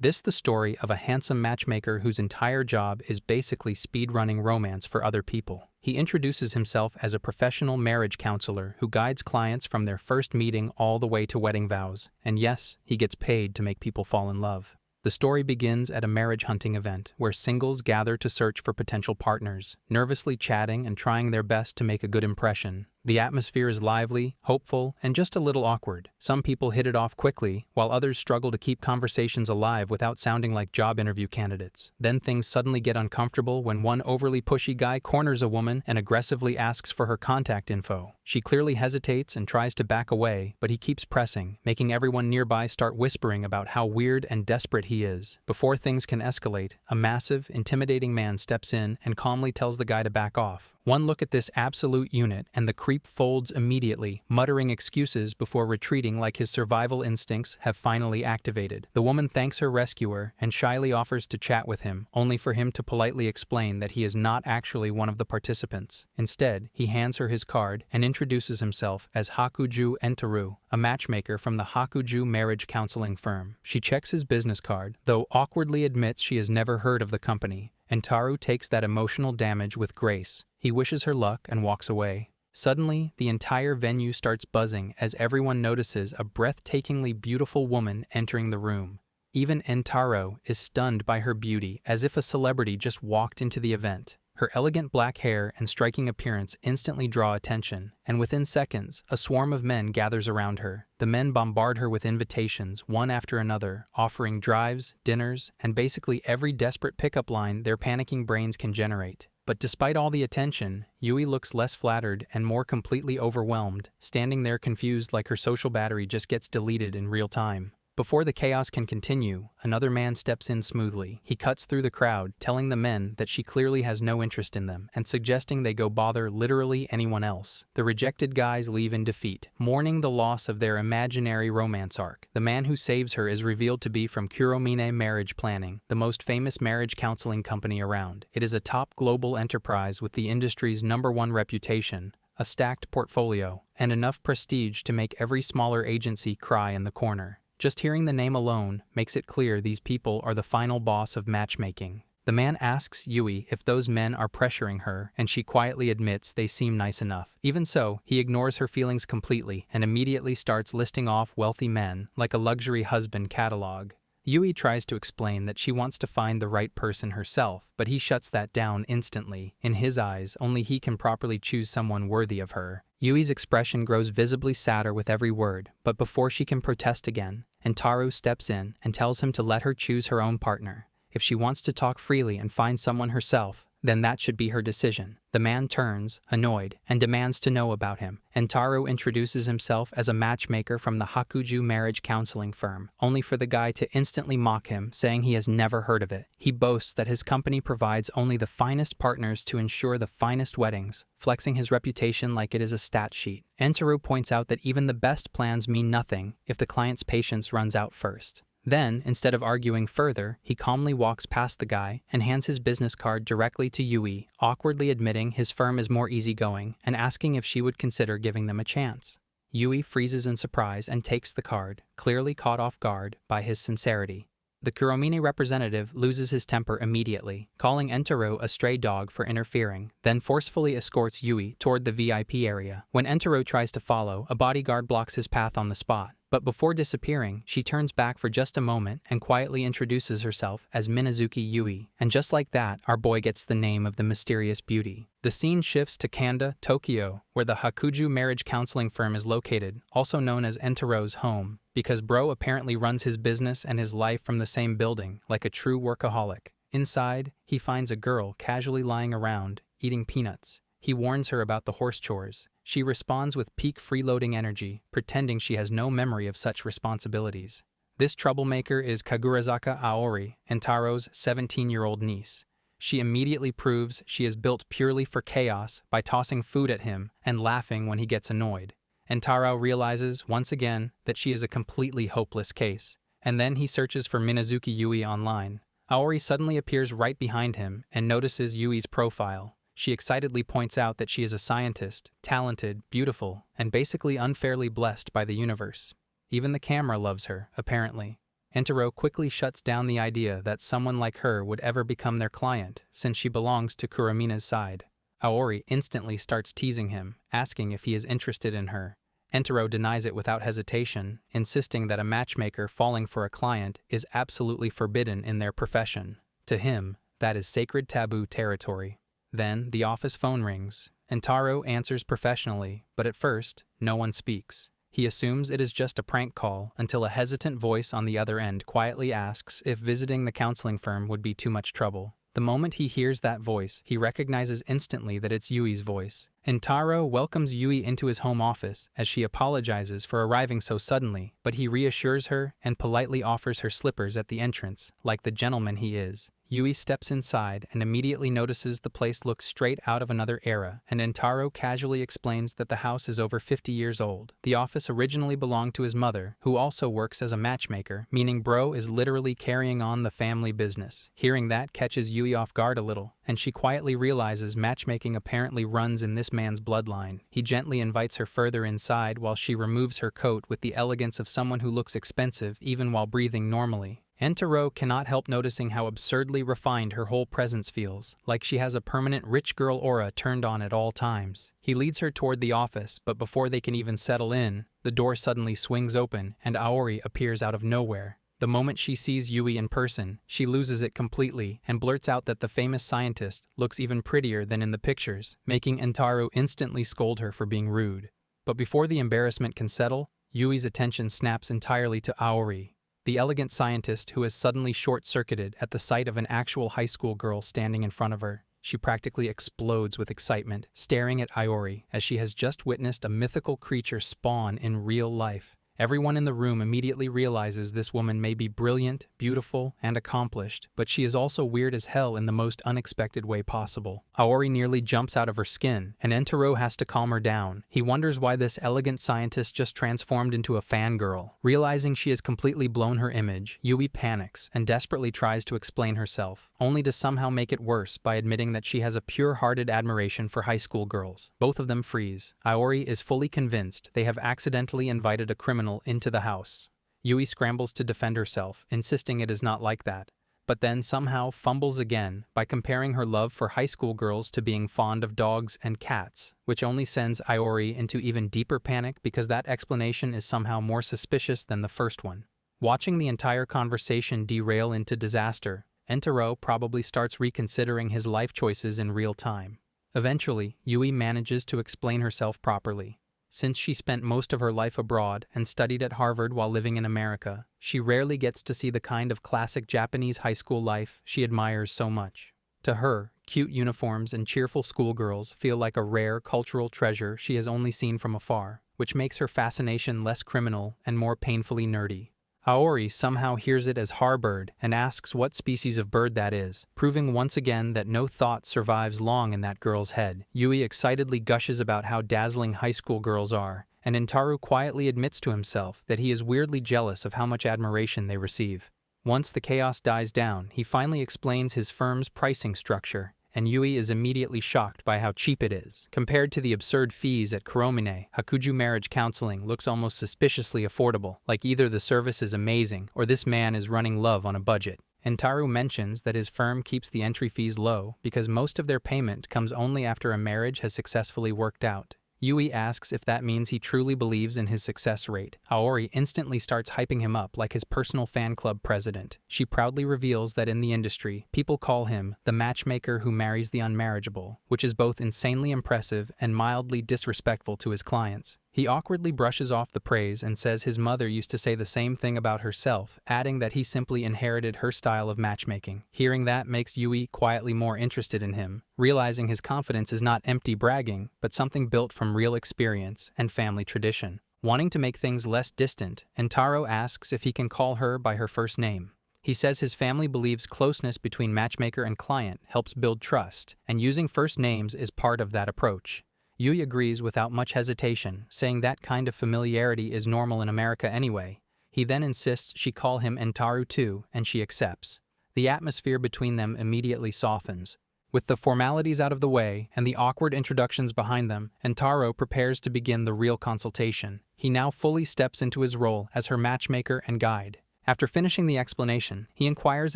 This the story of a handsome matchmaker whose entire job is basically speedrunning romance for other people. He introduces himself as a professional marriage counselor who guides clients from their first meeting all the way to wedding vows. And yes, he gets paid to make people fall in love. The story begins at a marriage hunting event where singles gather to search for potential partners, nervously chatting and trying their best to make a good impression. The atmosphere is lively, hopeful, and just a little awkward. Some people hit it off quickly, while others struggle to keep conversations alive without sounding like job interview candidates. Then things suddenly get uncomfortable when one overly pushy guy corners a woman and aggressively asks for her contact info. She clearly hesitates and tries to back away, but he keeps pressing, making everyone nearby start whispering about how weird and desperate he is. Before things can escalate, a massive, intimidating man steps in and calmly tells the guy to back off. One look at this absolute unit and the creep folds immediately, muttering excuses before retreating like his survival instincts have finally activated. The woman thanks her rescuer and shyly offers to chat with him, only for him to politely explain that he is not actually one of the participants. Instead, he hands her his card and introduces himself as Hakuju Entaru, a matchmaker from the Hakuju marriage counseling firm. She checks his business card, though awkwardly admits she has never heard of the company. Entaru takes that emotional damage with grace. He wishes her luck and walks away. Suddenly, the entire venue starts buzzing as everyone notices a breathtakingly beautiful woman entering the room. Even Entaru is stunned by her beauty, as if a celebrity just walked into the event. Her elegant black hair and striking appearance instantly draw attention, and within seconds, a swarm of men gathers around her. The men bombard her with invitations, one after another, offering drives, dinners, and basically every desperate pickup line their panicking brains can generate. But despite all the attention, Yui looks less flattered and more completely overwhelmed, standing there confused like her social battery just gets deleted in real time. Before the chaos can continue, another man steps in smoothly. He cuts through the crowd, telling the men that she clearly has no interest in them, and suggesting they go bother literally anyone else. The rejected guys leave in defeat, mourning the loss of their imaginary romance arc. The man who saves her is revealed to be from Kuromine Marriage Planning, the most famous marriage counseling company around. It is a top global enterprise with the industry's #1 reputation, a stacked portfolio, and enough prestige to make every smaller agency cry in the corner. Just hearing the name alone makes it clear these people are the final boss of matchmaking. The man asks Yui if those men are pressuring her, and she quietly admits they seem nice enough. Even so, he ignores her feelings completely and immediately starts listing off wealthy men like a luxury husband catalog. Yui tries to explain that she wants to find the right person herself, but he shuts that down instantly. In his eyes, only he can properly choose someone worthy of her. Yui's expression grows visibly sadder with every word, but before she can protest again, Entaru steps in and tells him to let her choose her own partner. If she wants to talk freely and find someone herself, then that should be her decision. The man turns, annoyed, and demands to know about him. Entaru introduces himself as a matchmaker from the Hakuju marriage counseling firm, only for the guy to instantly mock him, saying he has never heard of it. He boasts that his company provides only the finest partners to ensure the finest weddings, flexing his reputation like it is a stat sheet. Entaru points out that even the best plans mean nothing if the client's patience runs out first. Then, instead of arguing further, he calmly walks past the guy and hands his business card directly to Yui, awkwardly admitting his firm is more easygoing and asking if she would consider giving them a chance. Yui freezes in surprise and takes the card, clearly caught off guard by his sincerity. The Kuromine representative loses his temper immediately, calling Entaru a stray dog for interfering, then forcefully escorts Yui toward the VIP area. When Entaru tries to follow, a bodyguard blocks his path on the spot. But before disappearing, she turns back for just a moment and quietly introduces herself as Minazuki Yui. And just like that, our boy gets the name of the mysterious beauty. The scene shifts to Kanda, Tokyo, where the Hakuju marriage counseling firm is located, also known as Entaru's home, because bro apparently runs his business and his life from the same building, like a true workaholic. Inside, he finds a girl casually lying around, eating peanuts. He warns her about the horse chores. She responds with peak freeloading energy, pretending she has no memory of such responsibilities. This troublemaker is Kagurazaka Aori, Entaru's 17-year-old niece. She immediately proves she is built purely for chaos by tossing food at him and laughing when he gets annoyed. Entaru realizes, once again, that she is a completely hopeless case, and then he searches for Minazuki Yui online. Aori suddenly appears right behind him and notices Yui's profile. She excitedly points out that she is a scientist, talented, beautiful, and basically unfairly blessed by the universe. Even the camera loves her, apparently. Entaro quickly shuts down the idea that someone like her would ever become their client, since she belongs to Kuromina's side. Aoi instantly starts teasing him, asking if he is interested in her. Entaro denies it without hesitation, insisting that a matchmaker falling for a client is absolutely forbidden in their profession. To him, that is sacred taboo territory. Then, the office phone rings. Entaro answers professionally, but at first, no one speaks. He assumes it is just a prank call until a hesitant voice on the other end quietly asks if visiting the counseling firm would be too much trouble. The moment he hears that voice, he recognizes instantly that it's Yui's voice. Entaro welcomes Yui into his home office as she apologizes for arriving so suddenly, but he reassures her and politely offers her slippers at the entrance, like the gentleman he is. Yui steps inside and immediately notices the place looks straight out of another era, and Entaro casually explains that the house is over 50 years old. The office originally belonged to his mother, who also works as a matchmaker, meaning bro is literally carrying on the family business. Hearing that catches Yui off guard a little, and she quietly realizes matchmaking apparently runs in this man's bloodline. He gently invites her further inside while she removes her coat with the elegance of someone who looks expensive even while breathing normally. Entaro cannot help noticing how absurdly refined her whole presence feels, like she has a permanent rich girl aura turned on at all times. He leads her toward the office, but before they can even settle in, the door suddenly swings open and Aoi appears out of nowhere. The moment she sees Yui in person, she loses it completely and blurts out that the famous scientist looks even prettier than in the pictures, making Entaro instantly scold her for being rude. But before the embarrassment can settle, Yui's attention snaps entirely to Aoi, the elegant scientist who has suddenly short-circuited at the sight of an actual high school girl standing in front of her. She practically explodes with excitement, staring at Aoi as she has just witnessed a mythical creature spawn in real life. Everyone in the room immediately realizes this woman may be brilliant, beautiful, and accomplished, but she is also weird as hell in the most unexpected way possible. Aoi nearly jumps out of her skin, and Entaro has to calm her down. He wonders why this elegant scientist just transformed into a fangirl. Realizing she has completely blown her image, Yui panics and desperately tries to explain herself, only to somehow make it worse by admitting that she has a pure-hearted admiration for high school girls. Both of them freeze. Aoi is fully convinced they have accidentally invited a criminal into the house. Yui scrambles to defend herself, insisting it is not like that, but then somehow fumbles again by comparing her love for high school girls to being fond of dogs and cats, which only sends Aoi into even deeper panic because that explanation is somehow more suspicious than the first one. Watching the entire conversation derail into disaster, Entaro probably starts reconsidering his life choices in real time. Eventually, Yui manages to explain herself properly. Since she spent most of her life abroad and studied at Harvard while living in America, she rarely gets to see the kind of classic Japanese high school life she admires so much. To her, cute uniforms and cheerful schoolgirls feel like a rare cultural treasure she has only seen from afar, which makes her fascination less criminal and more painfully nerdy. Aoi somehow hears it as harbird and asks what species of bird that is, proving once again that no thought survives long in that girl's head. Yui excitedly gushes about how dazzling high school girls are, and Entaro quietly admits to himself that he is weirdly jealous of how much admiration they receive. Once the chaos dies down, he finally explains his firm's pricing structure, and Yui is immediately shocked by how cheap it is. Compared to the absurd fees at Kuromine, Hakuju marriage counseling looks almost suspiciously affordable, like either the service is amazing or this man is running love on a budget. Entaro mentions that his firm keeps the entry fees low because most of their payment comes only after a marriage has successfully worked out. Yui asks if that means he truly believes in his success rate. Aoi instantly starts hyping him up like his personal fan club president. She proudly reveals that in the industry, people call him the matchmaker who marries the unmarriageable, which is both insanely impressive and mildly disrespectful to his clients. He awkwardly brushes off the praise and says his mother used to say the same thing about herself, adding that he simply inherited her style of matchmaking. Hearing that makes Yui quietly more interested in him, realizing his confidence is not empty bragging, but something built from real experience and family tradition. Wanting to make things less distant, Entaro asks if he can call her by her first name. He says his family believes closeness between matchmaker and client helps build trust, and using first names is part of that approach. Yui agrees without much hesitation, saying that kind of familiarity is normal in America anyway. He then insists she call him Entaro too, and she accepts. The atmosphere between them immediately softens. With the formalities out of the way and the awkward introductions behind them, Entaro prepares to begin the real consultation. He now fully steps into his role as her matchmaker and guide. After finishing the explanation, he inquires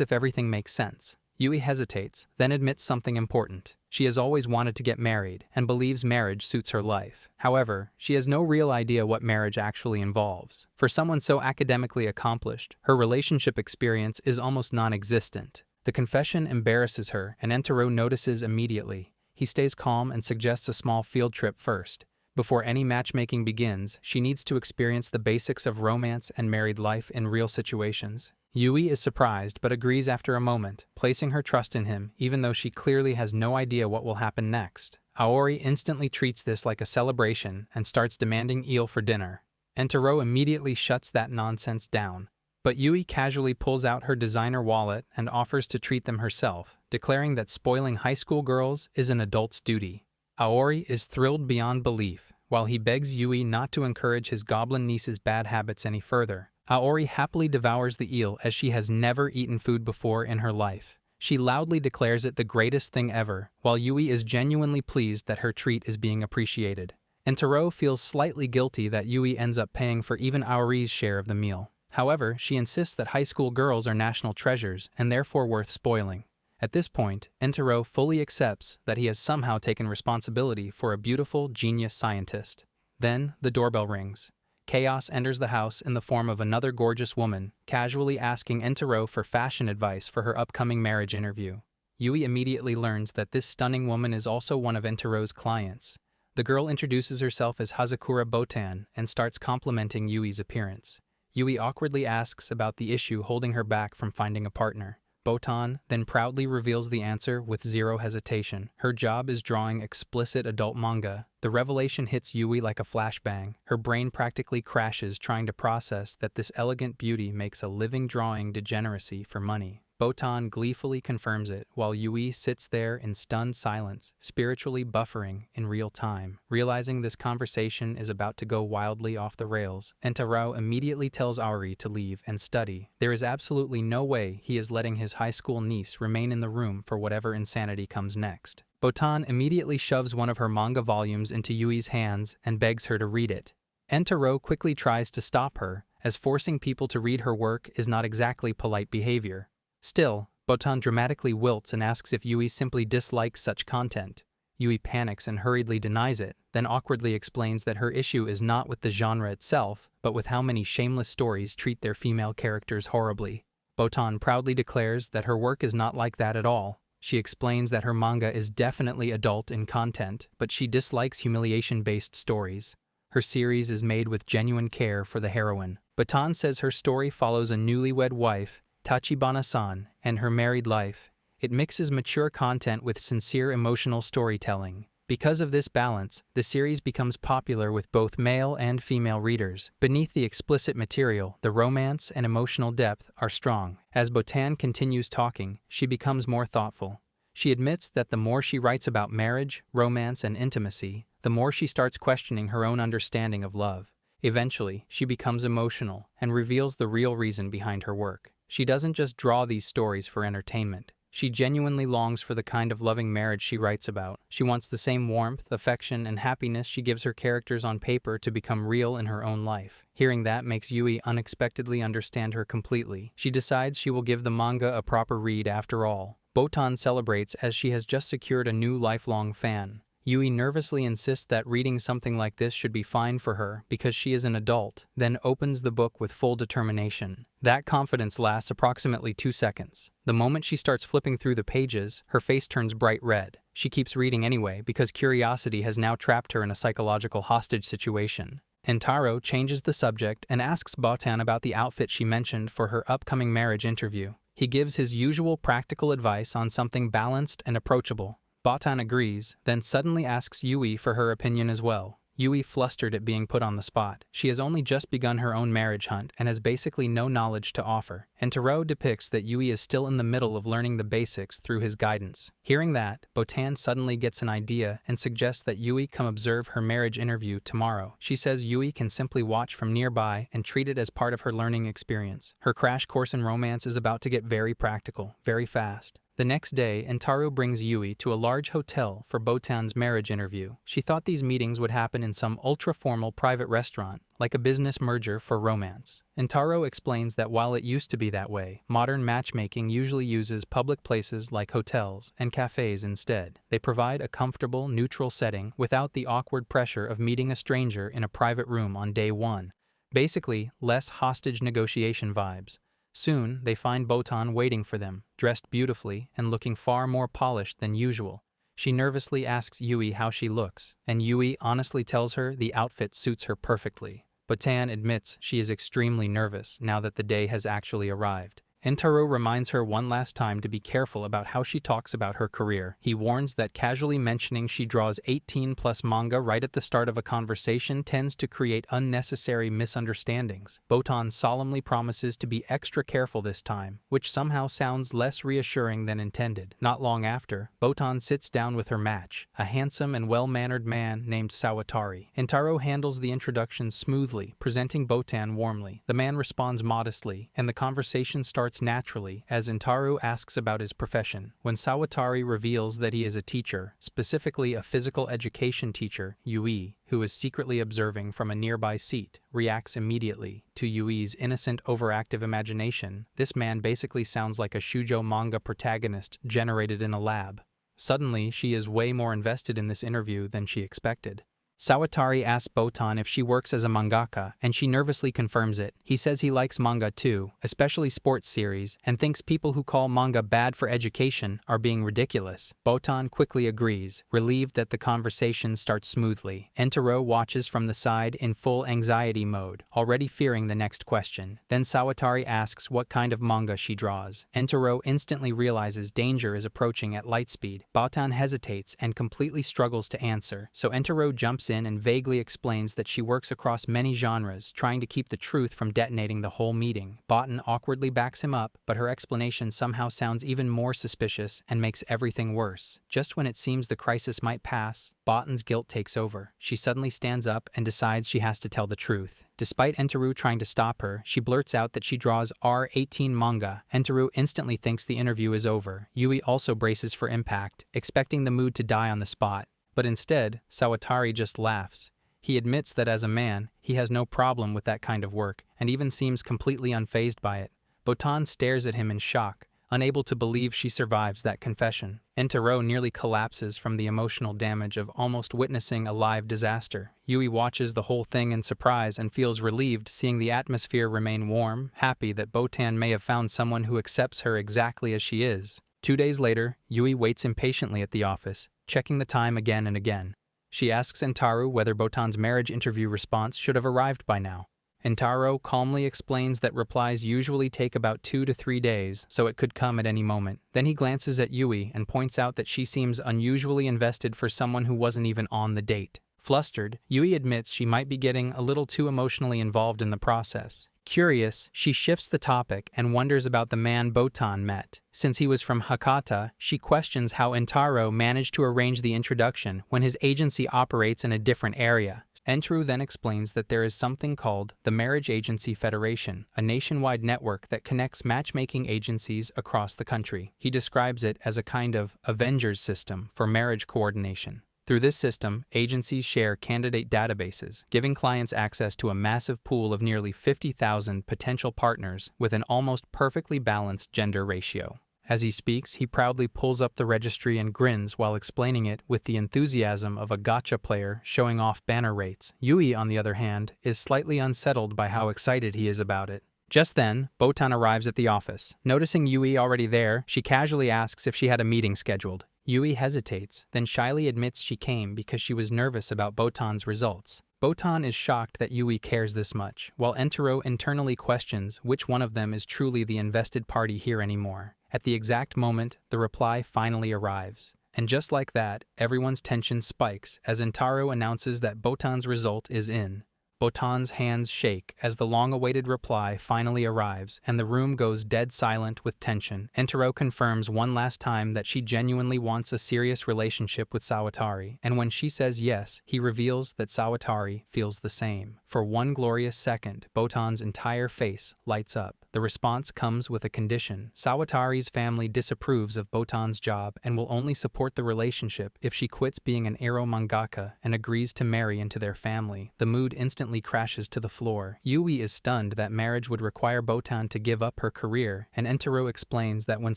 if everything makes sense. Yui hesitates, then admits something important. She has always wanted to get married and believes marriage suits her life. However, she has no real idea what marriage actually involves. For someone so academically accomplished, her relationship experience is almost non-existent. The confession embarrasses her, and Entaro notices immediately. He stays calm and suggests a small field trip first. Before any matchmaking begins, she needs to experience the basics of romance and married life in real situations. Yui is surprised but agrees after a moment, placing her trust in him even though she clearly has no idea what will happen next. Aoi instantly treats this like a celebration and starts demanding eel for dinner. Entaro immediately shuts that nonsense down. But Yui casually pulls out her designer wallet and offers to treat them herself, declaring that spoiling high school girls is an adult's duty. Aoi is thrilled beyond belief, while he begs Yui not to encourage his goblin niece's bad habits any further. Aoi happily devours the eel as she has never eaten food before in her life. She loudly declares it the greatest thing ever, while Yui is genuinely pleased that her treat is being appreciated. Entaro feels slightly guilty that Yui ends up paying for even Aori's share of the meal. However, she insists that high school girls are national treasures and therefore worth spoiling. At this point, Entaro fully accepts that he has somehow taken responsibility for a beautiful, genius scientist. Then, the doorbell rings. Chaos enters the house in the form of another gorgeous woman, casually asking Entaro for fashion advice for her upcoming marriage interview. Yui immediately learns that this stunning woman is also one of Entaro's clients. The girl introduces herself as Hazakura Botan and starts complimenting Yui's appearance. Yui awkwardly asks about the issue holding her back from finding a partner. Botan then proudly reveals the answer with zero hesitation. Her job is drawing explicit adult manga. The revelation hits Yui like a flashbang. Her brain practically crashes trying to process that this elegant beauty makes a living drawing degeneracy for money. Botan gleefully confirms it, while Yui sits there in stunned silence, spiritually buffering in real time. Realizing this conversation is about to go wildly off the rails, Entaro immediately tells Aori to leave and study. There is absolutely no way he is letting his high school niece remain in the room for whatever insanity comes next. Botan immediately shoves one of her manga volumes into Yui's hands and begs her to read it. Entaro quickly tries to stop her, as forcing people to read her work is not exactly polite behavior. Still, Botan dramatically wilts and asks if Yui simply dislikes such content. Yui panics and hurriedly denies it, then awkwardly explains that her issue is not with the genre itself, but with how many shameless stories treat their female characters horribly. Botan proudly declares that her work is not like that at all. She explains that her manga is definitely adult in content, but she dislikes humiliation-based stories. Her series is made with genuine care for the heroine. Botan says her story follows a newlywed wife, Tachibana-san, and her married life. It mixes mature content with sincere emotional storytelling. Because of this balance, the series becomes popular with both male and female readers. Beneath the explicit material, the romance and emotional depth are strong. As Botan continues talking, she becomes more thoughtful. She admits that the more she writes about marriage, romance, and intimacy, the more she starts questioning her own understanding of love. Eventually, she becomes emotional and reveals the real reason behind her work. She doesn't just draw these stories for entertainment. She genuinely longs for the kind of loving marriage she writes about. She wants the same warmth, affection, and happiness she gives her characters on paper to become real in her own life. Hearing that makes Yui unexpectedly understand her completely. She decides she will give the manga a proper read after all. Botan celebrates as she has just secured a new lifelong fan. Yui nervously insists that reading something like this should be fine for her because she is an adult, then opens the book with full determination. That confidence lasts approximately 2 seconds. The moment she starts flipping through the pages, her face turns bright red. She keeps reading anyway because curiosity has now trapped her in a psychological hostage situation. Entaro changes the subject and asks Botan about the outfit she mentioned for her upcoming marriage interview. He gives his usual practical advice on something balanced and approachable. Botan agrees, then suddenly asks Yui for her opinion as well. Yui flustered at being put on the spot. She has only just begun her own marriage hunt and has basically no knowledge to offer. Entaro depicts that Yui is still in the middle of learning the basics through his guidance. Hearing that, Botan suddenly gets an idea and suggests that Yui come observe her marriage interview tomorrow. She says Yui can simply watch from nearby and treat it as part of her learning experience. Her crash course in romance is about to get very practical, very fast. The next day, Entaro brings Yui to a large hotel for Botan's marriage interview. She thought these meetings would happen in some ultra-formal private restaurant, like a business merger for romance. Entaro explains that while it used to be that way, modern matchmaking usually uses public places like hotels and cafes instead. They provide a comfortable, neutral setting without the awkward pressure of meeting a stranger in a private room on day one. Basically, less hostage negotiation vibes. Soon, they find Botan waiting for them, dressed beautifully and looking far more polished than usual. She nervously asks Yui how she looks, and Yui honestly tells her the outfit suits her perfectly. Botan admits she is extremely nervous now that the day has actually arrived. Entaro reminds her one last time to be careful about how she talks about her career. He warns that casually mentioning she draws 18+ manga right at the start of a conversation tends to create unnecessary misunderstandings. Botan solemnly promises to be extra careful this time, which somehow sounds less reassuring than intended. Not long after, Botan sits down with her match, a handsome and well-mannered man named Sawatari. Entaro handles the introduction smoothly, presenting Botan warmly. The man responds modestly, and the conversation starts naturally as Entaro asks about his profession. When Sawatari reveals that he is a teacher, specifically a physical education teacher, Yui, who is secretly observing from a nearby seat, reacts immediately to Yui's innocent, overactive imagination. This man basically sounds like a shoujo manga protagonist generated in a lab. Suddenly, she is way more invested in this interview than she expected. Sawatari asks Botan if she works as a mangaka, and she nervously confirms it. He says he likes manga too, especially sports series, and thinks people who call manga bad for education are being ridiculous. Botan quickly agrees, relieved that the conversation starts smoothly. Entaro watches from the side in full anxiety mode, already fearing the next question. Then Sawatari asks what kind of manga she draws. Entaro instantly realizes danger is approaching at light speed. Botan hesitates and completely struggles to answer, so Entaro jumps in and vaguely explains that she works across many genres, trying to keep the truth from detonating the whole meeting. Botan awkwardly backs him up, but her explanation somehow sounds even more suspicious and makes everything worse. Just when it seems the crisis might pass, Botan's guilt takes over. She suddenly stands up and decides she has to tell the truth. Despite Entaro trying to stop her, she blurts out that she draws R18 manga. Entaro instantly thinks the interview is over. Yui also braces for impact, expecting the mood to die on the spot. But instead, Sawatari just laughs. He admits that as a man, he has no problem with that kind of work, and even seems completely unfazed by it. Botan stares at him in shock, unable to believe she survives that confession. Entaro nearly collapses from the emotional damage of almost witnessing a live disaster. Yui watches the whole thing in surprise and feels relieved seeing the atmosphere remain warm, happy that Botan may have found someone who accepts her exactly as she is. 2 days later, Yui waits impatiently at the office, checking the time again and again. She asks Entaro whether Botan's marriage interview response should have arrived by now. Entaro calmly explains that replies usually take about 2 to 3 days, so it could come at any moment. Then he glances at Yui and points out that she seems unusually invested for someone who wasn't even on the date. Flustered, Yui admits she might be getting a little too emotionally involved in the process. Curious, she shifts the topic and wonders about the man Botan met. Since he was from Hakata, she questions how Entaro managed to arrange the introduction when his agency operates in a different area. Entaro then explains that there is something called the Marriage Agency Federation, a nationwide network that connects matchmaking agencies across the country. He describes it as a kind of Avengers system for marriage coordination. Through this system, agencies share candidate databases, giving clients access to a massive pool of nearly 50,000 potential partners with an almost perfectly balanced gender ratio. As he speaks, he proudly pulls up the registry and grins while explaining it with the enthusiasm of a gacha player showing off banner rates. Yui, on the other hand, is slightly unsettled by how excited he is about it. Just then, Botan arrives at the office. Noticing Yui already there, she casually asks if she had a meeting scheduled. Yui hesitates, then shyly admits she came because she was nervous about Botan's results. Botan is shocked that Yui cares this much, while Entaro internally questions which one of them is truly the invested party here anymore. At the exact moment, the reply finally arrives. And just like that, everyone's tension spikes as Entaro announces that Botan's result is in. Botan's hands shake as the long-awaited reply finally arrives, and the room goes dead silent with tension. Entaro confirms one last time that she genuinely wants a serious relationship with Sawatari, and when she says yes, he reveals that Sawatari feels the same. For one glorious second, Botan's entire face lights up. The response comes with a condition. Sawatari's family disapproves of Botan's job and will only support the relationship if she quits being an ero mangaka and agrees to marry into their family. The mood instantly crashes to the floor. Yui is stunned that marriage would require Botan to give up her career, and Entaro explains that when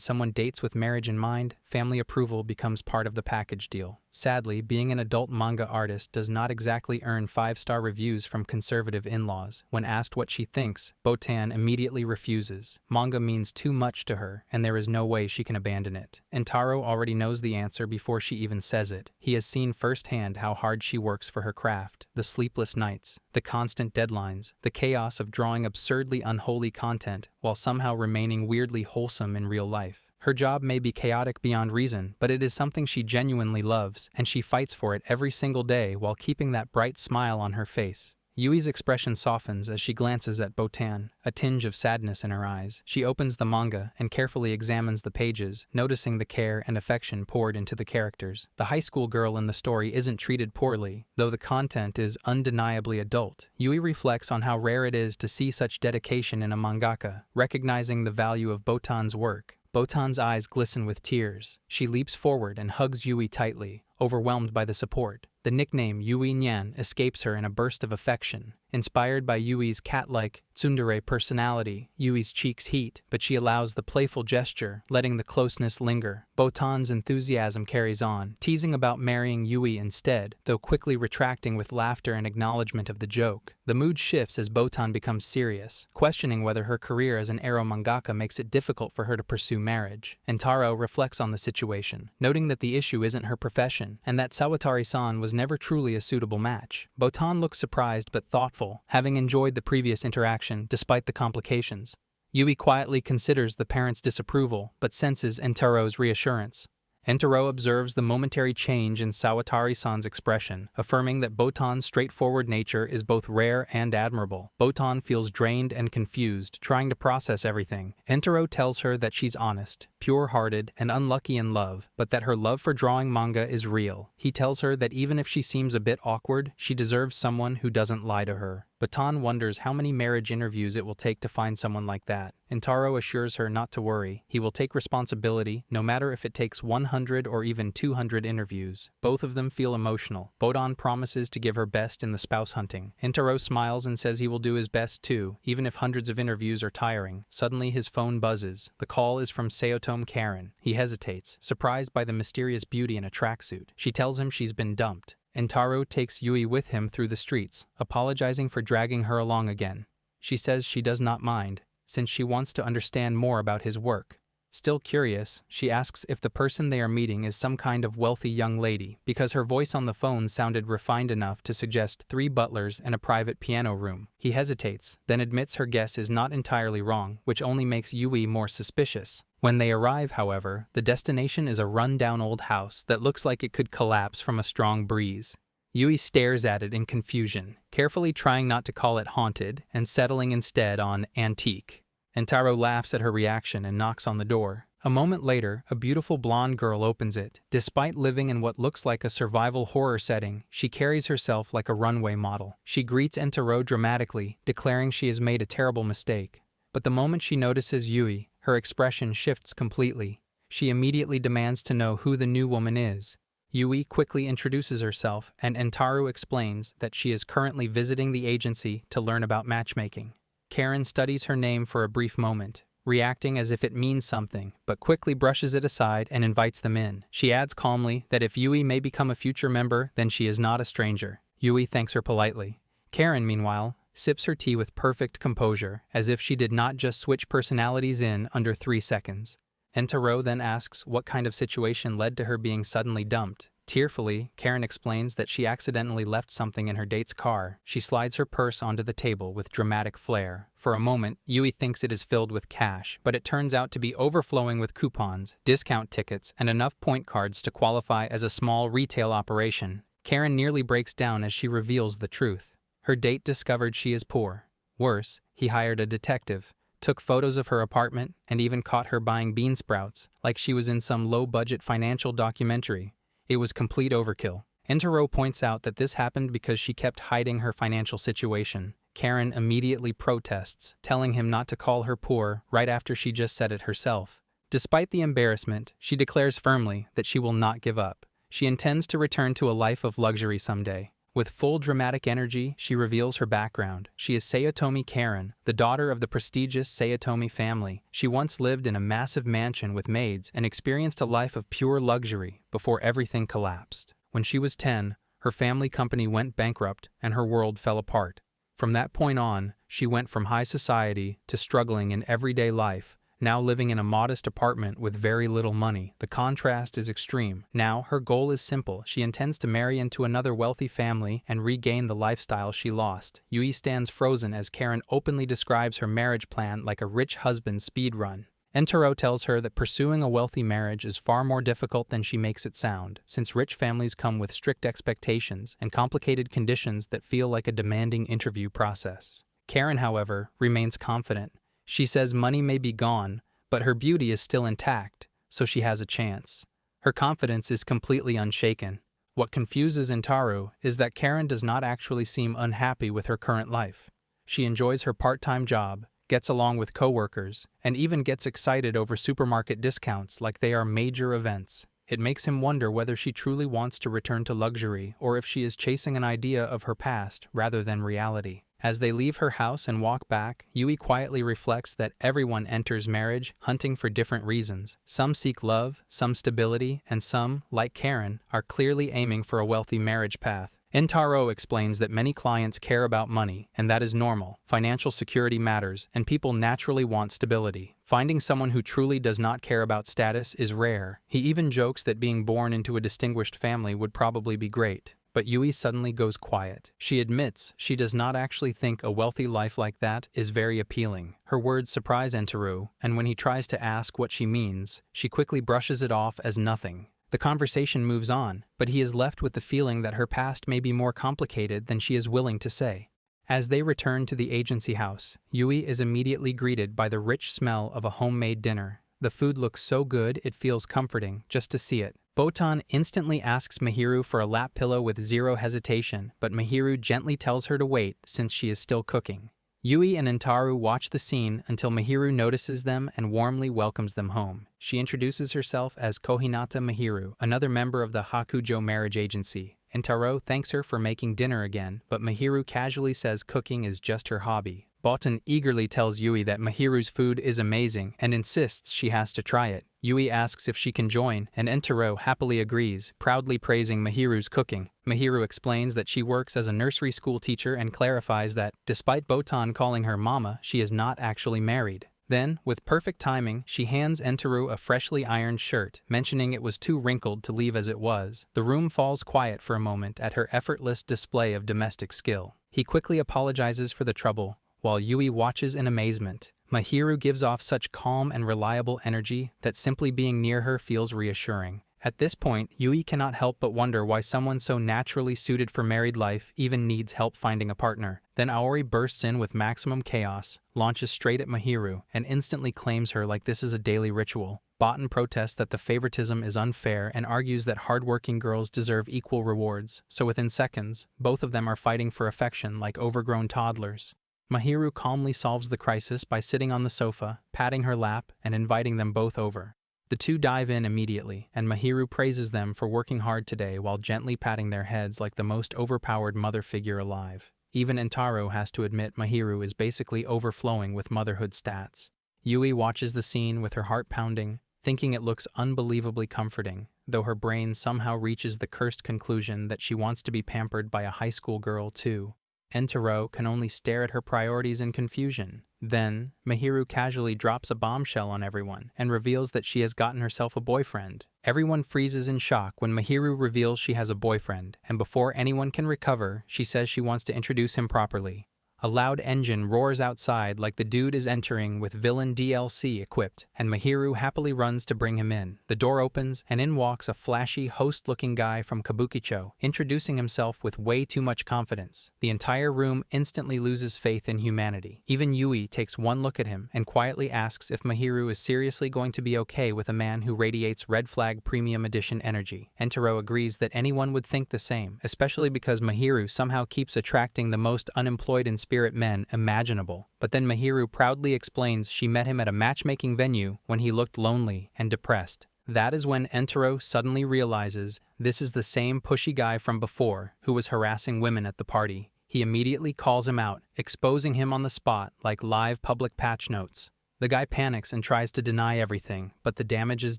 someone dates with marriage in mind, family approval becomes part of the package deal. Sadly, being an adult manga artist does not exactly earn 5-star reviews from conservative in-laws. When asked what she thinks, Botan immediately refuses. Manga means too much to her, and there is no way she can abandon it. Entaro already knows the answer before she even says it. He has seen firsthand how hard she works for her craft, the sleepless nights, the constant deadlines, the chaos of drawing absurdly unholy content while somehow remaining weirdly wholesome in real life. Her job may be chaotic beyond reason, but it is something she genuinely loves, and she fights for it every single day while keeping that bright smile on her face. Yui's expression softens as she glances at Botan, a tinge of sadness in her eyes. She opens the manga and carefully examines the pages, noticing the care and affection poured into the characters. The high school girl in the story isn't treated poorly, though the content is undeniably adult. Yui reflects on how rare it is to see such dedication in a mangaka, recognizing the value of Botan's work. Botan's eyes glisten with tears. She leaps forward and hugs Yui tightly, overwhelmed by the support. The nickname Yui Nyan escapes her in a burst of affection. Inspired by Yui's cat-like, tsundere personality, Yui's cheeks heat, but she allows the playful gesture, letting the closeness linger. Botan's enthusiasm carries on, teasing about marrying Yui instead, though quickly retracting with laughter and acknowledgement of the joke. The mood shifts as Botan becomes serious, questioning whether her career as an ero mangaka makes it difficult for her to pursue marriage. Entaro reflects on the situation, noting that the issue isn't her profession, and that Sawatari-san was never truly a suitable match. Botan looks surprised but thoughtful, having enjoyed the previous interaction despite the complications. Yui quietly considers the parents' disapproval, but senses Entaro's reassurance. Entaro observes the momentary change in Sawatari-san's expression, affirming that Botan's straightforward nature is both rare and admirable. Botan feels drained and confused, trying to process everything. Entaro tells her that she's honest, pure-hearted, and unlucky in love, but that her love for drawing manga is real. He tells her that even if she seems a bit awkward, she deserves someone who doesn't lie to her. Botan wonders how many marriage interviews it will take to find someone like that. Entaro assures her not to worry. He will take responsibility, no matter if it takes 100 or even 200 interviews. Both of them feel emotional. Botan promises to give her best in the spouse hunting. Entaro smiles and says he will do his best too, even if hundreds of interviews are tiring. Suddenly his phone buzzes. The call is from Seotome Karen. He hesitates, surprised by the mysterious beauty in a tracksuit. She tells him she's been dumped. Entaro takes Yui with him through the streets, apologizing for dragging her along again. She says she does not mind, since she wants to understand more about his work. Still curious, she asks if the person they are meeting is some kind of wealthy young lady, because her voice on the phone sounded refined enough to suggest 3 butlers and a private piano room. He hesitates, then admits her guess is not entirely wrong, which only makes Yui more suspicious. When they arrive, however, the destination is a run-down old house that looks like it could collapse from a strong breeze. Yui stares at it in confusion, carefully trying not to call it haunted, and settling instead on antique. Entaro laughs at her reaction and knocks on the door. A moment later, a beautiful blonde girl opens it. Despite living in what looks like a survival horror setting, she carries herself like a runway model. She greets Entaro dramatically, declaring she has made a terrible mistake. But the moment she notices Yui, her expression shifts completely. She immediately demands to know who the new woman is. Yui quickly introduces herself, and Entaro explains that she is currently visiting the agency to learn about matchmaking. Karen studies her name for a brief moment, reacting as if it means something, but quickly brushes it aside and invites them in. She adds calmly that if Yui may become a future member, then she is not a stranger. Yui thanks her politely. Karen, meanwhile, sips her tea with perfect composure, as if she did not just switch personalities in under 3 seconds. Entaro then asks what kind of situation led to her being suddenly dumped. Tearfully, Karen explains that she accidentally left something in her date's car. She slides her purse onto the table with dramatic flair. For a moment, Yui thinks it is filled with cash, but it turns out to be overflowing with coupons, discount tickets, and enough point cards to qualify as a small retail operation. Karen nearly breaks down as she reveals the truth. Her date discovered she is poor. Worse, he hired a detective, took photos of her apartment, and even caught her buying bean sprouts, like she was in some low-budget financial documentary. It was complete overkill. Entero points out that this happened because she kept hiding her financial situation. Karen immediately protests, telling him not to call her poor right after she just said it herself. Despite the embarrassment, she declares firmly that she will not give up. She intends to return to a life of luxury someday. With full dramatic energy, she reveals her background. She is Sayotomi Karen, the daughter of the prestigious Sayotomi family. She once lived in a massive mansion with maids and experienced a life of pure luxury before everything collapsed. When she was 10, her family company went bankrupt and her world fell apart. From that point on, she went from high society to struggling in everyday life, now living in a modest apartment with very little money. The contrast is extreme. Now, her goal is simple. She intends to marry into another wealthy family and regain the lifestyle she lost. Yui stands frozen as Karen openly describes her marriage plan like a rich husband's speed run. Entero tells her that pursuing a wealthy marriage is far more difficult than she makes it sound, since rich families come with strict expectations and complicated conditions that feel like a demanding interview process. Karen, however, remains confident. She says money may be gone, but her beauty is still intact, so she has a chance. Her confidence is completely unshaken. What confuses Entero is that Karen does not actually seem unhappy with her current life. She enjoys her part-time job, gets along with coworkers, and even gets excited over supermarket discounts like they are major events. It makes him wonder whether she truly wants to return to luxury or if she is chasing an idea of her past rather than reality. As they leave her house and walk back, Yui quietly reflects that everyone enters marriage hunting for different reasons. Some seek love, some stability, and some, like Karen, are clearly aiming for a wealthy marriage path. Entero explains that many clients care about money, and that is normal. Financial security matters, and people naturally want stability. Finding someone who truly does not care about status is rare. He even jokes that being born into a distinguished family would probably be great. But Yui suddenly goes quiet. She admits she does not actually think a wealthy life like that is very appealing. Her words surprise Entero, and when he tries to ask what she means, she quickly brushes it off as nothing. The conversation moves on, but he is left with the feeling that her past may be more complicated than she is willing to say. As they return to the agency house, Yui is immediately greeted by the rich smell of a homemade dinner. The food looks so good it feels comforting just to see it. Botan instantly asks Mahiru for a lap pillow with zero hesitation, but Mahiru gently tells her to wait since she is still cooking. Yui and Entero watch the scene until Mahiru notices them and warmly welcomes them home. She introduces herself as Kohinata Mahiru, another member of the Hakujo marriage agency. Entero thanks her for making dinner again, but Mahiru casually says cooking is just her hobby. Botan eagerly tells Yui that Mahiru's food is amazing and insists she has to try it. Yui asks if she can join, and Entero happily agrees, proudly praising Mahiru's cooking. Mahiru explains that she works as a nursery school teacher and clarifies that, despite Botan calling her mama, she is not actually married. Then, with perfect timing, she hands Entero a freshly ironed shirt, mentioning it was too wrinkled to leave as it was. The room falls quiet for a moment at her effortless display of domestic skill. He quickly apologizes for the trouble, while Yui watches in amazement. Mahiru gives off such calm and reliable energy that simply being near her feels reassuring. At this point, Yui cannot help but wonder why someone so naturally suited for married life even needs help finding a partner. Then Aoi bursts in with maximum chaos, launches straight at Mahiru, and instantly claims her like this is a daily ritual. Botan protests that the favoritism is unfair and argues that hardworking girls deserve equal rewards, so within seconds, both of them are fighting for affection like overgrown toddlers. Mahiru calmly solves the crisis by sitting on the sofa, patting her lap, and inviting them both over. The two dive in immediately, and Mahiru praises them for working hard today while gently patting their heads like the most overpowered mother figure alive. Even Entero has to admit Mahiru is basically overflowing with motherhood stats. Yui watches the scene with her heart pounding, thinking it looks unbelievably comforting, though her brain somehow reaches the cursed conclusion that she wants to be pampered by a high school girl too. Entero can only stare at her priorities in confusion. Then, Mahiru casually drops a bombshell on everyone and reveals that she has gotten herself a boyfriend. Everyone freezes in shock when Mahiru reveals she has a boyfriend, and before anyone can recover, she says she wants to introduce him properly. A loud engine roars outside like the dude is entering with villain DLC equipped, and Mahiru happily runs to bring him in. The door opens, and in walks a flashy, host-looking guy from Kabukicho, introducing himself with way too much confidence. The entire room instantly loses faith in humanity. Even Yui takes one look at him and quietly asks if Mahiru is seriously going to be okay with a man who radiates Red Flag Premium Edition energy. Entaro agrees that anyone would think the same, especially because Mahiru somehow keeps attracting the most unemployed in spirit men imaginable. But then Mahiru proudly explains she met him at a matchmaking venue when he looked lonely and depressed. That is when Entaro suddenly realizes this is the same pushy guy from before who was harassing women at the party. He immediately calls him out, exposing him on the spot like live public patch notes. The guy panics and tries to deny everything, but the damage is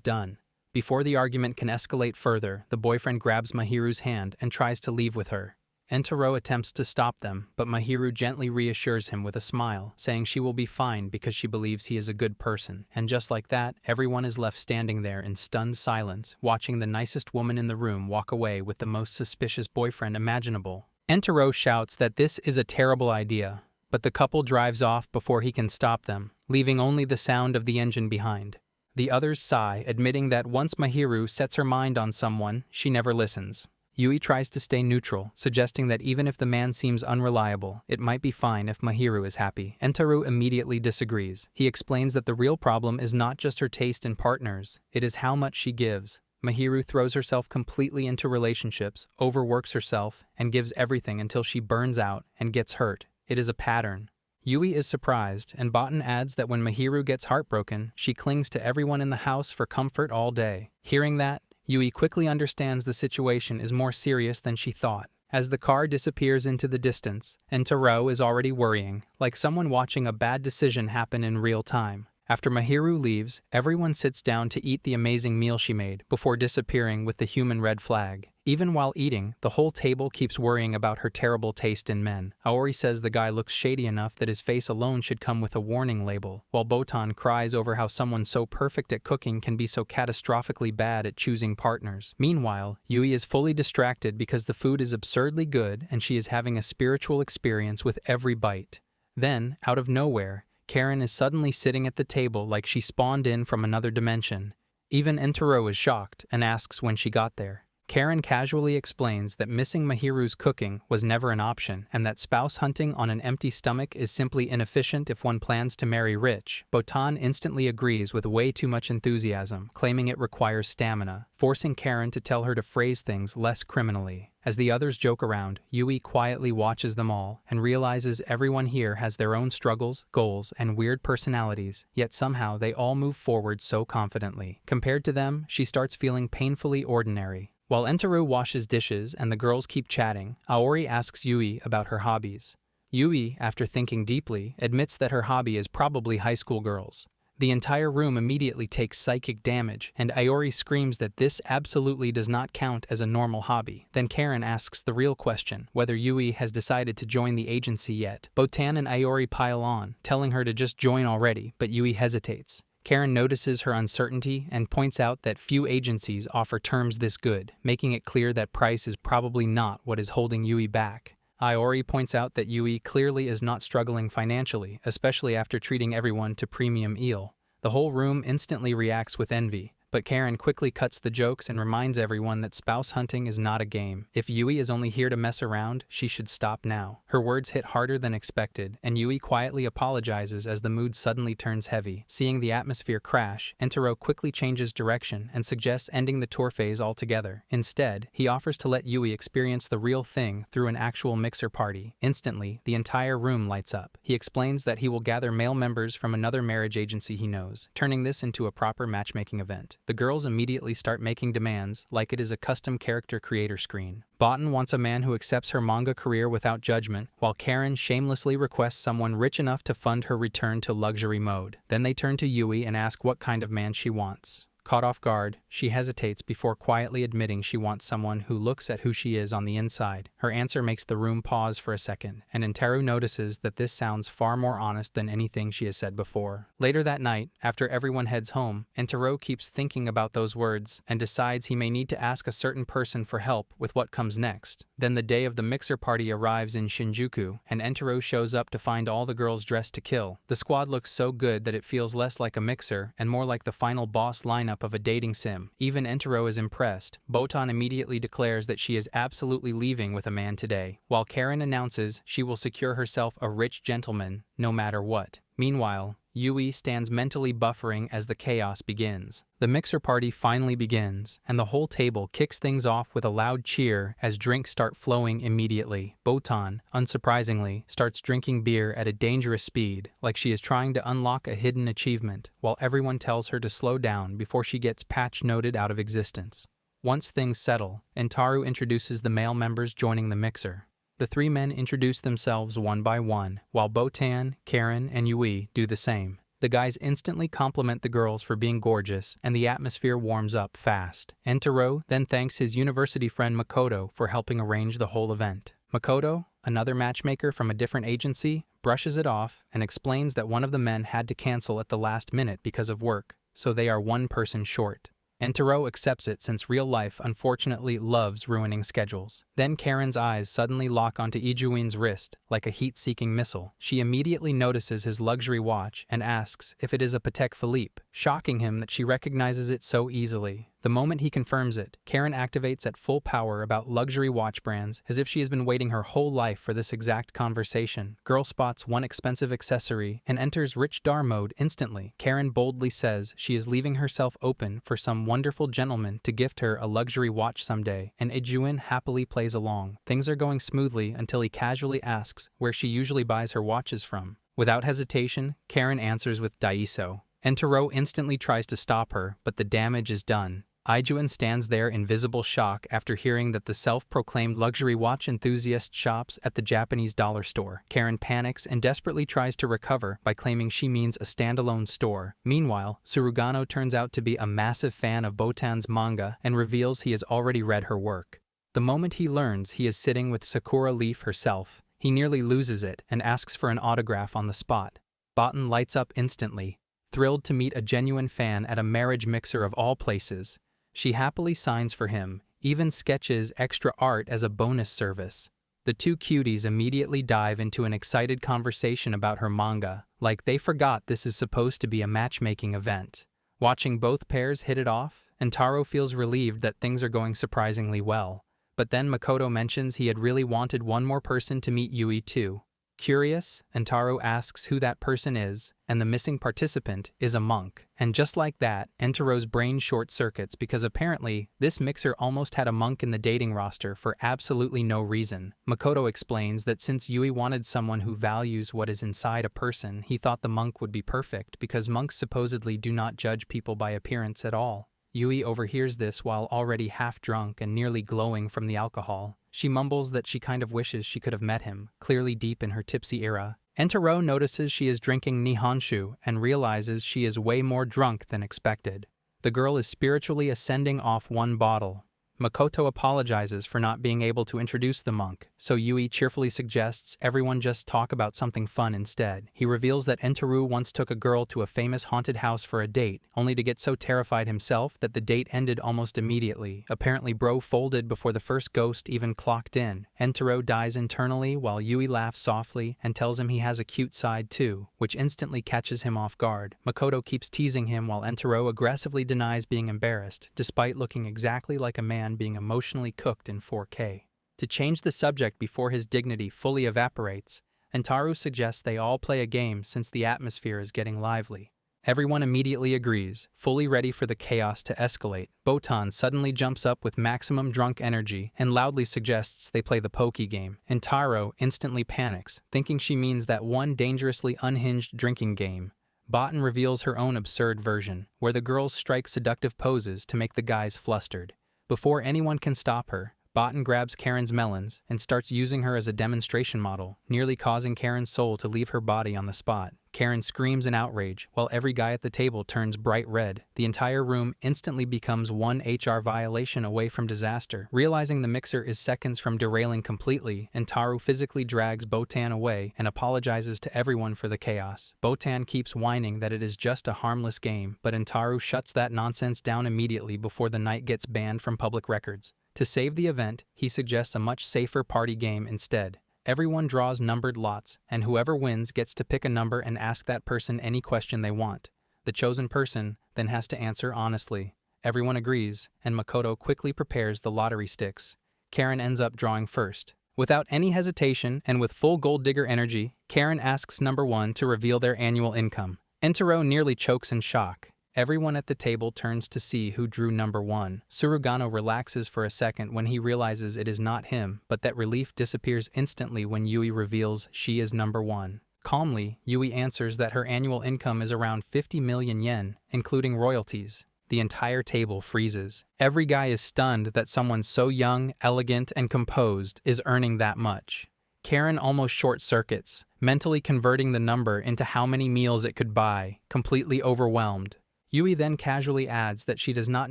done. Before the argument can escalate further, the boyfriend grabs Mahiru's hand and tries to leave with her. Entaro attempts to stop them, but Mahiru gently reassures him with a smile, saying she will be fine because she believes he is a good person. And just like that, everyone is left standing there in stunned silence, watching the nicest woman in the room walk away with the most suspicious boyfriend imaginable. Entaro shouts that this is a terrible idea, but the couple drives off before he can stop them, leaving only the sound of the engine behind. The others sigh, admitting that once Mahiru sets her mind on someone, she never listens. Yui tries to stay neutral, suggesting that even if the man seems unreliable, it might be fine if Mahiru is happy. Entaro immediately disagrees. He explains that the real problem is not just her taste in partners, it is how much she gives. Mahiru throws herself completely into relationships, overworks herself, and gives everything until she burns out and gets hurt. It is a pattern. Yui is surprised, and Botan adds that when Mahiru gets heartbroken, she clings to everyone in the house for comfort all day. Hearing that, Yui quickly understands the situation is more serious than she thought. As the car disappears into the distance, Entaro is already worrying, like someone watching a bad decision happen in real time. After Mahiru leaves, everyone sits down to eat the amazing meal she made before disappearing with the human red flag. Even while eating, the whole table keeps worrying about her terrible taste in men. Aori says the guy looks shady enough that his face alone should come with a warning label, while Botan cries over how someone so perfect at cooking can be so catastrophically bad at choosing partners. Meanwhile, Yui is fully distracted because the food is absurdly good and she is having a spiritual experience with every bite. Then, out of nowhere, Karen is suddenly sitting at the table like she spawned in from another dimension. Even Entaro is shocked and asks when she got there. Karen casually explains that missing Mahiru's cooking was never an option and that spouse hunting on an empty stomach is simply inefficient if one plans to marry rich. Botan instantly agrees with way too much enthusiasm, claiming it requires stamina, forcing Karen to tell her to phrase things less criminally. As the others joke around, Yui quietly watches them all and realizes everyone here has their own struggles, goals, and weird personalities, yet somehow they all move forward so confidently. Compared to them, she starts feeling painfully ordinary. While Entaro washes dishes and the girls keep chatting, Aori asks Yui about her hobbies. Yui, after thinking deeply, admits that her hobby is probably high school girls. The entire room immediately takes psychic damage, and Aori screams that this absolutely does not count as a normal hobby. Then Karen asks the real question, whether Yui has decided to join the agency yet. Botan and Aori pile on, telling her to just join already, but Yui hesitates. Karen notices her uncertainty and points out that few agencies offer terms this good, making it clear that price is probably not what is holding Yui back. Aori points out that Yui clearly is not struggling financially, especially after treating everyone to premium eel. The whole room instantly reacts with envy, but Karen quickly cuts the jokes and reminds everyone that spouse hunting is not a game. If Yui is only here to mess around, she should stop now. Her words hit harder than expected, and Yui quietly apologizes as the mood suddenly turns heavy. Seeing the atmosphere crash, Entaro quickly changes direction and suggests ending the tour phase altogether. Instead, he offers to let Yui experience the real thing through an actual mixer party. Instantly, the entire room lights up. He explains that he will gather male members from another marriage agency he knows, turning this into a proper matchmaking event. The girls immediately start making demands, like it is a custom character creator screen. Botan wants a man who accepts her manga career without judgment, while Karen shamelessly requests someone rich enough to fund her return to luxury mode. Then they turn to Yui and ask what kind of man she wants. Caught off guard, she hesitates before quietly admitting she wants someone who looks at who she is on the inside. Her answer makes the room pause for a second, and Entaro notices that this sounds far more honest than anything she has said before. Later that night, after everyone heads home, Entaro keeps thinking about those words and decides he may need to ask a certain person for help with what comes next. Then the day of the mixer party arrives in Shinjuku, and Entaro shows up to find all the girls dressed to kill. The squad looks so good that it feels less like a mixer and more like the final boss lineup of a dating sim. Even Entaro is impressed. Botan immediately declares that she is absolutely leaving with a man today, while Karen announces she will secure herself a rich gentleman no matter what. Meanwhile, Yui stands mentally buffering as the chaos begins. The mixer party finally begins, and the whole table kicks things off with a loud cheer as drinks start flowing immediately. Botan, unsurprisingly, starts drinking beer at a dangerous speed, like she is trying to unlock a hidden achievement, while everyone tells her to slow down before she gets patch-noted out of existence. Once things settle, Entaru introduces the male members joining the mixer. The three men introduce themselves one by one, while Botan, Karen, and Yui do the same. The guys instantly compliment the girls for being gorgeous, and the atmosphere warms up fast. Entaro then thanks his university friend Makoto for helping arrange the whole event. Makoto, another matchmaker from a different agency, brushes it off and explains that one of the men had to cancel at the last minute because of work, so they are one person short. Entaro accepts it since real life unfortunately loves ruining schedules. Then Karen's eyes suddenly lock onto Ijuin's wrist, like a heat-seeking missile. She immediately notices his luxury watch and asks if it is a Patek Philippe, shocking him that she recognizes it so easily. The moment he confirms it, Karen activates at full power about luxury watch brands as if she has been waiting her whole life for this exact conversation. Girl spots one expensive accessory and enters rich dar mode instantly. Karen boldly says she is leaving herself open for some wonderful gentleman to gift her a luxury watch someday, and Ijuin happily plays along. Things are going smoothly until he casually asks where she usually buys her watches from. Without hesitation, Karen answers with Daiso. Entaro instantly tries to stop her, but the damage is done. Ijuin stands there in visible shock after hearing that the self-proclaimed luxury watch enthusiast shops at the Japanese dollar store. Karen panics and desperately tries to recover by claiming she means a standalone store. Meanwhile, Surugano turns out to be a massive fan of Botan's manga and reveals he has already read her work. The moment he learns he is sitting with Sakura Leaf herself, he nearly loses it and asks for an autograph on the spot. Botan lights up instantly, thrilled to meet a genuine fan at a marriage mixer of all places. She happily signs for him, even sketches extra art as a bonus service. The two cuties immediately dive into an excited conversation about her manga, like they forgot this is supposed to be a matchmaking event. Watching both pairs hit it off, Entaro feels relieved that things are going surprisingly well. But then Makoto mentions he had really wanted one more person to meet Yui too. Curious, Entaro asks who that person is, and the missing participant is a monk. And just like that, Entaro's brain short-circuits because apparently this mixer almost had a monk in the dating roster for absolutely no reason. Makoto explains that since Yui wanted someone who values what is inside a person, he thought the monk would be perfect because monks supposedly do not judge people by appearance at all. Yui overhears this while already half drunk and nearly glowing from the alcohol. She mumbles that she kind of wishes she could have met him, clearly deep in her tipsy era. Entaro notices she is drinking Nihonshu and realizes she is way more drunk than expected. The girl is spiritually ascending off one bottle. Makoto apologizes for not being able to introduce the monk, so Yui cheerfully suggests everyone just talk about something fun instead. He reveals that Entaru once took a girl to a famous haunted house for a date, only to get so terrified himself that the date ended almost immediately. Apparently bro folded before the first ghost even clocked in. Entaro dies internally while Yui laughs softly and tells him he has a cute side too, which instantly catches him off guard. Makoto keeps teasing him while Entaro aggressively denies being embarrassed, despite looking exactly like a man being emotionally cooked in 4K. To change the subject before his dignity fully evaporates, Entaru suggests they all play a game since the atmosphere is getting lively. Everyone immediately agrees, fully ready for the chaos to escalate. Botan suddenly jumps up with maximum drunk energy and loudly suggests they play the pokey game. Entaru instantly panics, thinking she means that one dangerously unhinged drinking game. Botan reveals her own absurd version, where the girls strike seductive poses to make the guys flustered. Before anyone can stop her, Botan grabs Karen's melons and starts using her as a demonstration model, nearly causing Karen's soul to leave her body on the spot. Karen screams in outrage, while every guy at the table turns bright red. The entire room instantly becomes one HR violation away from disaster. Realizing the mixer is seconds from derailing completely, Entaru physically drags Botan away and apologizes to everyone for the chaos. Botan keeps whining that it is just a harmless game, but Entaru shuts that nonsense down immediately before the night gets banned from public records. To save the event, he suggests a much safer party game instead. Everyone draws numbered lots, and whoever wins gets to pick a number and ask that person any question they want. The chosen person then has to answer honestly. Everyone agrees, and Makoto quickly prepares the lottery sticks. Karen ends up drawing first. Without any hesitation and with full gold digger energy, Karen asks number 1 to reveal their annual income. Entero nearly chokes in shock. Everyone at the table turns to see who drew number 1. Surugano relaxes for a second when he realizes it is not him, but that relief disappears instantly when Yui reveals she is number 1. Calmly, Yui answers that her annual income is around 50 million yen, including royalties. The entire table freezes. Every guy is stunned that someone so young, elegant, and composed is earning that much. Karen almost short-circuits, mentally converting the number into how many meals it could buy, completely overwhelmed. Yui then casually adds that she does not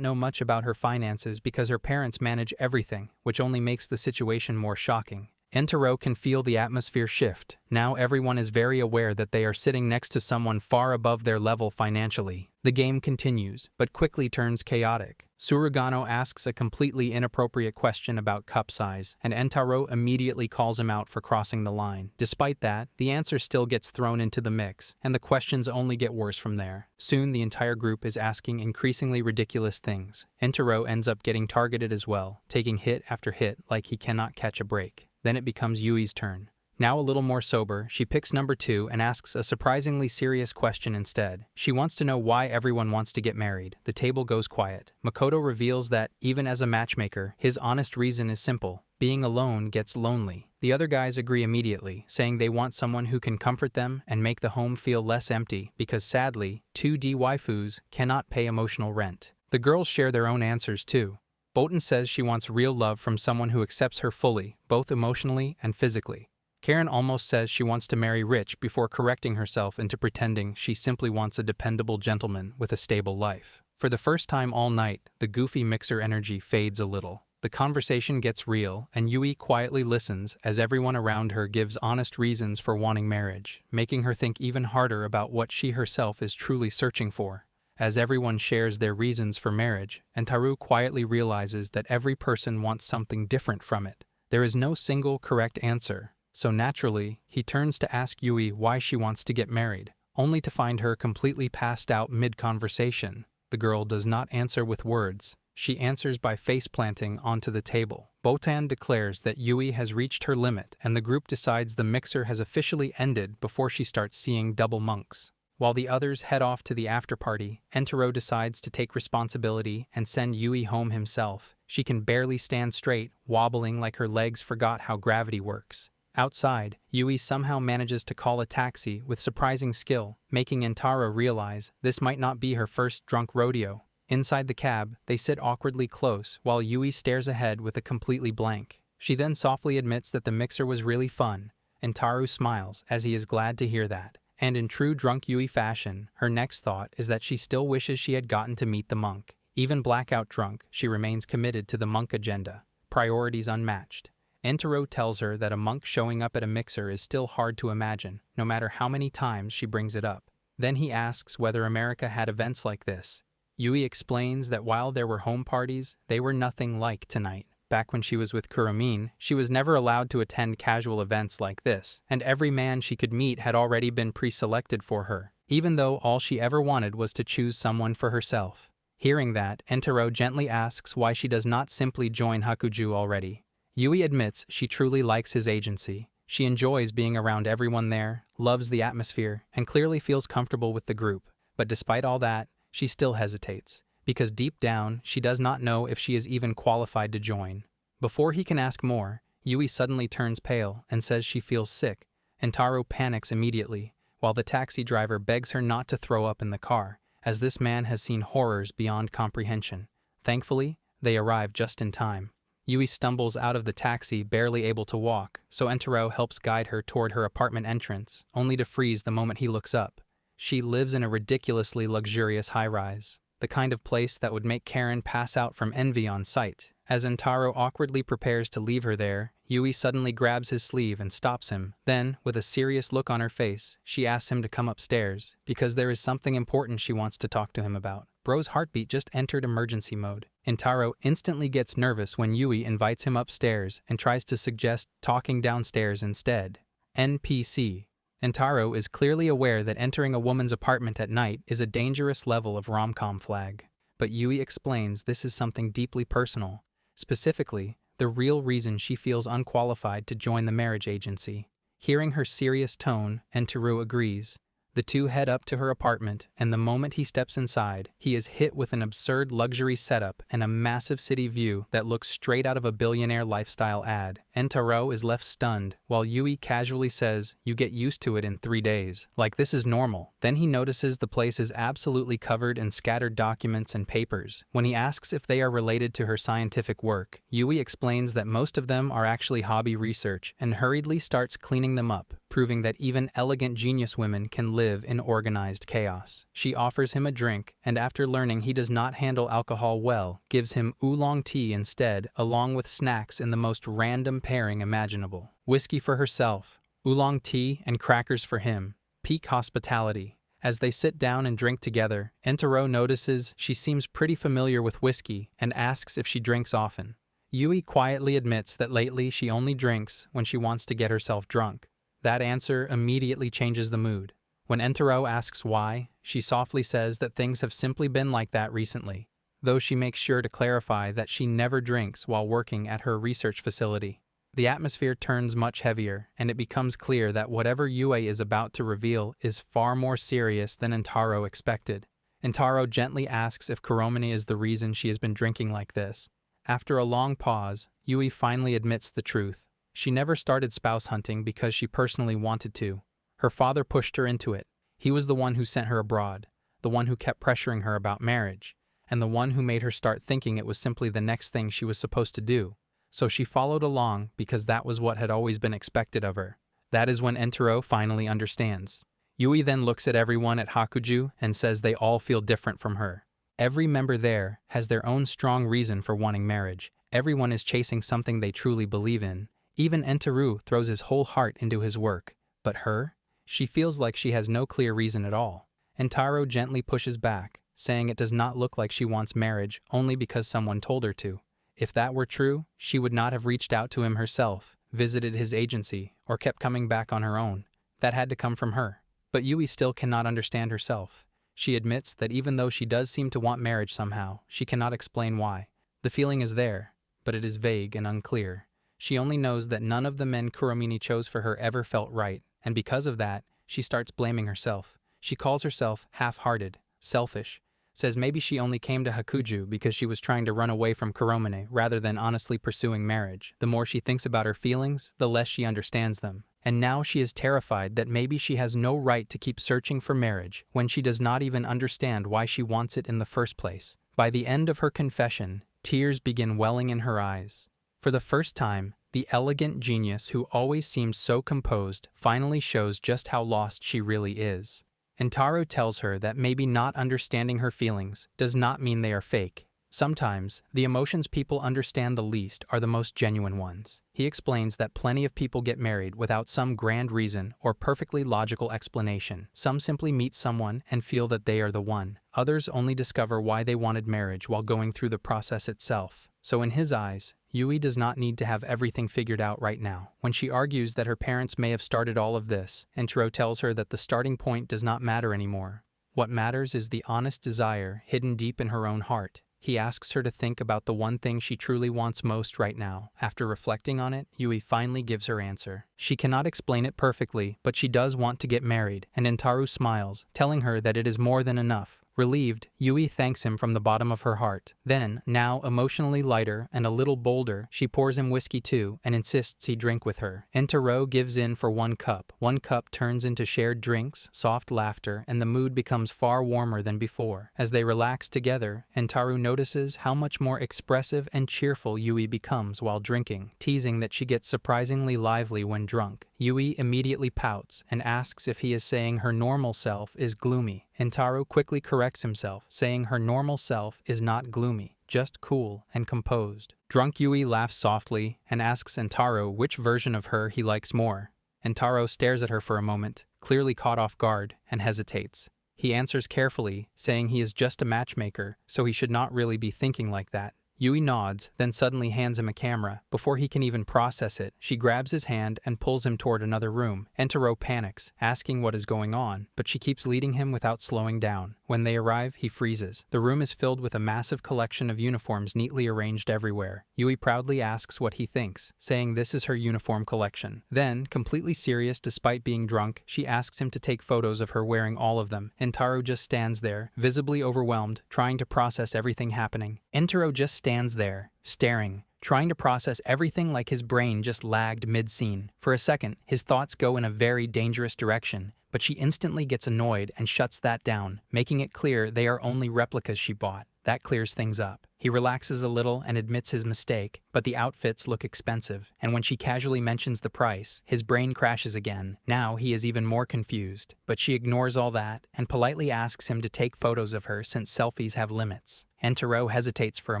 know much about her finances because her parents manage everything, which only makes the situation more shocking. Entero can feel the atmosphere shift. Now everyone is very aware that they are sitting next to someone far above their level financially. The game continues, but quickly turns chaotic. Surugano asks a completely inappropriate question about cup size, and Entaro immediately calls him out for crossing the line. Despite that, the answer still gets thrown into the mix, and the questions only get worse from there. Soon the entire group is asking increasingly ridiculous things. Entero ends up getting targeted as well, taking hit after hit like he cannot catch a break. Then it becomes Yui's turn. Now a little more sober, she picks number 2 and asks a surprisingly serious question instead. She wants to know why everyone wants to get married. The table goes quiet. Makoto reveals that, even as a matchmaker, his honest reason is simple. Being alone gets lonely. The other guys agree immediately, saying they want someone who can comfort them and make the home feel less empty because sadly, 2D waifus cannot pay emotional rent. The girls share their own answers too. Botan says she wants real love from someone who accepts her fully, both emotionally and physically. Karen almost says she wants to marry rich before correcting herself into pretending she simply wants a dependable gentleman with a stable life. For the first time all night, the goofy mixer energy fades a little. The conversation gets real, and Yui quietly listens as everyone around her gives honest reasons for wanting marriage, making her think even harder about what she herself is truly searching for. As everyone shares their reasons for marriage, Entaru quietly realizes that every person wants something different from it. There is no single correct answer, so naturally, he turns to ask Yui why she wants to get married, only to find her completely passed out mid-conversation. The girl does not answer with words. She answers by face-planting onto the table. Botan declares that Yui has reached her limit, and the group decides the mixer has officially ended before she starts seeing double monks. While the others head off to the after-party, Entero decides to take responsibility and send Yui home himself. She can barely stand straight, wobbling like her legs forgot how gravity works. Outside, Yui somehow manages to call a taxi with surprising skill, making Entaro realize this might not be her first drunk rodeo. Inside the cab, they sit awkwardly close while Yui stares ahead with a completely blank. She then softly admits that the mixer was really fun. Entaro smiles as he is glad to hear that. And in true drunk Yui fashion, her next thought is that she still wishes she had gotten to meet the monk. Even blackout drunk, she remains committed to the monk agenda. Priorities unmatched. Entero tells her that a monk showing up at a mixer is still hard to imagine, no matter how many times she brings it up. Then he asks whether America had events like this. Yui explains that while there were home parties, they were nothing like tonight. Back when she was with Kuromin, she was never allowed to attend casual events like this, and every man she could meet had already been pre-selected for her, even though all she ever wanted was to choose someone for herself. Hearing that, Entero gently asks why she does not simply join Hakuju already. Yui admits she truly likes his agency. She enjoys being around everyone there, loves the atmosphere, and clearly feels comfortable with the group. But despite all that, she still hesitates, because deep down, she does not know if she is even qualified to join. Before he can ask more, Yui suddenly turns pale and says she feels sick, and Taro panics immediately, while the taxi driver begs her not to throw up in the car, as this man has seen horrors beyond comprehension. Thankfully, they arrive just in time. Yui stumbles out of the taxi, barely able to walk, so Entaro helps guide her toward her apartment entrance, only to freeze the moment he looks up. She lives in a ridiculously luxurious high-rise, the kind of place that would make Karen pass out from envy on sight. As Entaro awkwardly prepares to leave her there, Yui suddenly grabs his sleeve and stops him. Then, with a serious look on her face, she asks him to come upstairs, because there is something important she wants to talk to him about. Bro's heartbeat just entered emergency mode. Entaro instantly gets nervous when Yui invites him upstairs and tries to suggest talking downstairs instead. NPC. Entaro is clearly aware that entering a woman's apartment at night is a dangerous level of Romcom flag. But Yui explains this is something deeply personal. Specifically, the real reason she feels unqualified to join the marriage agency. Hearing her serious tone, Entaro agrees. The two head up to her apartment, and the moment he steps inside, he is hit with an absurd luxury setup and a massive city view that looks straight out of a billionaire lifestyle ad. Entaro is left stunned, while Yui casually says, "You get used to it in 3 days. Like this is normal." Then he notices the place is absolutely covered in scattered documents and papers. When he asks if they are related to her scientific work, Yui explains that most of them are actually hobby research and hurriedly starts cleaning them up, proving that even elegant genius women can live in organized chaos. She offers him a drink, and after learning he does not handle alcohol well, gives him oolong tea instead, along with snacks in the most random pairing imaginable. Whiskey for herself, oolong tea, and crackers for him. Peak hospitality. As they sit down and drink together, Entaro notices she seems pretty familiar with whiskey and asks if she drinks often. Yui quietly admits that lately she only drinks when she wants to get herself drunk. That answer immediately changes the mood. When Entaro asks why, she softly says that things have simply been like that recently, though she makes sure to clarify that she never drinks while working at her research facility. The atmosphere turns much heavier, and it becomes clear that whatever Yui is about to reveal is far more serious than Entaro expected. Entaro gently asks if Kuromine is the reason she has been drinking like this. After a long pause, Yui finally admits the truth. She never started spouse hunting because she personally wanted to. Her father pushed her into it. He was the one who sent her abroad, the one who kept pressuring her about marriage, and the one who made her start thinking it was simply the next thing she was supposed to do. So she followed along because that was what had always been expected of her. That is when Entaro finally understands. Yui then looks at everyone at Hakuju and says they all feel different from her. Every member there has their own strong reason for wanting marriage. Everyone is chasing something they truly believe in. Even Entaro throws his whole heart into his work. But her? She feels like she has no clear reason at all. Entaro gently pushes back, saying it does not look like she wants marriage only because someone told her to. If that were true, she would not have reached out to him herself, visited his agency, or kept coming back on her own. That had to come from her. But Yui still cannot understand herself. She admits that even though she does seem to want marriage somehow, she cannot explain why. The feeling is there, but it is vague and unclear. She only knows that none of the men Kuromine chose for her ever felt right, and because of that, she starts blaming herself. She calls herself half-hearted, selfish, says maybe she only came to Hakuju because she was trying to run away from Kuromine rather than honestly pursuing marriage. The more she thinks about her feelings, the less she understands them. And now she is terrified that maybe she has no right to keep searching for marriage when she does not even understand why she wants it in the first place. By the end of her confession, tears begin welling in her eyes. For the first time, the elegant genius who always seems so composed finally shows just how lost she really is. Entaro tells her that maybe not understanding her feelings does not mean they are fake. Sometimes, the emotions people understand the least are the most genuine ones. He explains that plenty of people get married without some grand reason or perfectly logical explanation. Some simply meet someone and feel that they are the one. Others only discover why they wanted marriage while going through the process itself. So in his eyes, Yui does not need to have everything figured out right now. When she argues that her parents may have started all of this, Entaro tells her that the starting point does not matter anymore. What matters is the honest desire hidden deep in her own heart. He asks her to think about the one thing she truly wants most right now. After reflecting on it, Yui finally gives her answer. She cannot explain it perfectly, but she does want to get married, and Entaro smiles, telling her that it is more than enough. Relieved, Yui thanks him from the bottom of her heart. Then, now emotionally lighter and a little bolder, she pours him whiskey too and insists he drink with her. Entaro gives in for 1 cup. 1 cup turns into shared drinks, soft laughter, and the mood becomes far warmer than before. As they relax together, Entaro notices how much more expressive and cheerful Yui becomes while drinking, teasing that she gets surprisingly lively when drunk. Yui immediately pouts and asks if he is saying her normal self is gloomy. Entaro quickly corrects himself, saying her normal self is not gloomy, just cool and composed. Drunk Yui laughs softly and asks Entaro which version of her he likes more. Entaro stares at her for a moment, clearly caught off guard, and hesitates. He answers carefully, saying he is just a matchmaker, so he should not really be thinking like that. Yui nods, then suddenly hands him a camera. Before he can even process it, she grabs his hand and pulls him toward another room. Entaro panics, asking what is going on, but she keeps leading him without slowing down. When they arrive, he freezes. The room is filled with a massive collection of uniforms neatly arranged everywhere. Yui proudly asks what he thinks, saying this is her uniform collection. Then, completely serious despite being drunk, she asks him to take photos of her wearing all of them. Entaro just stands there, visibly overwhelmed, trying to process everything happening. Entaro just stands there, staring, trying to process everything like his brain just lagged mid-scene. For a second, his thoughts go in a very dangerous direction, but she instantly gets annoyed and shuts that down, making it clear they are only replicas she bought. That clears things up. He relaxes a little and admits his mistake, but the outfits look expensive, and when she casually mentions the price, his brain crashes again. Now he is even more confused, but she ignores all that and politely asks him to take photos of her since selfies have limits. Entaro hesitates for a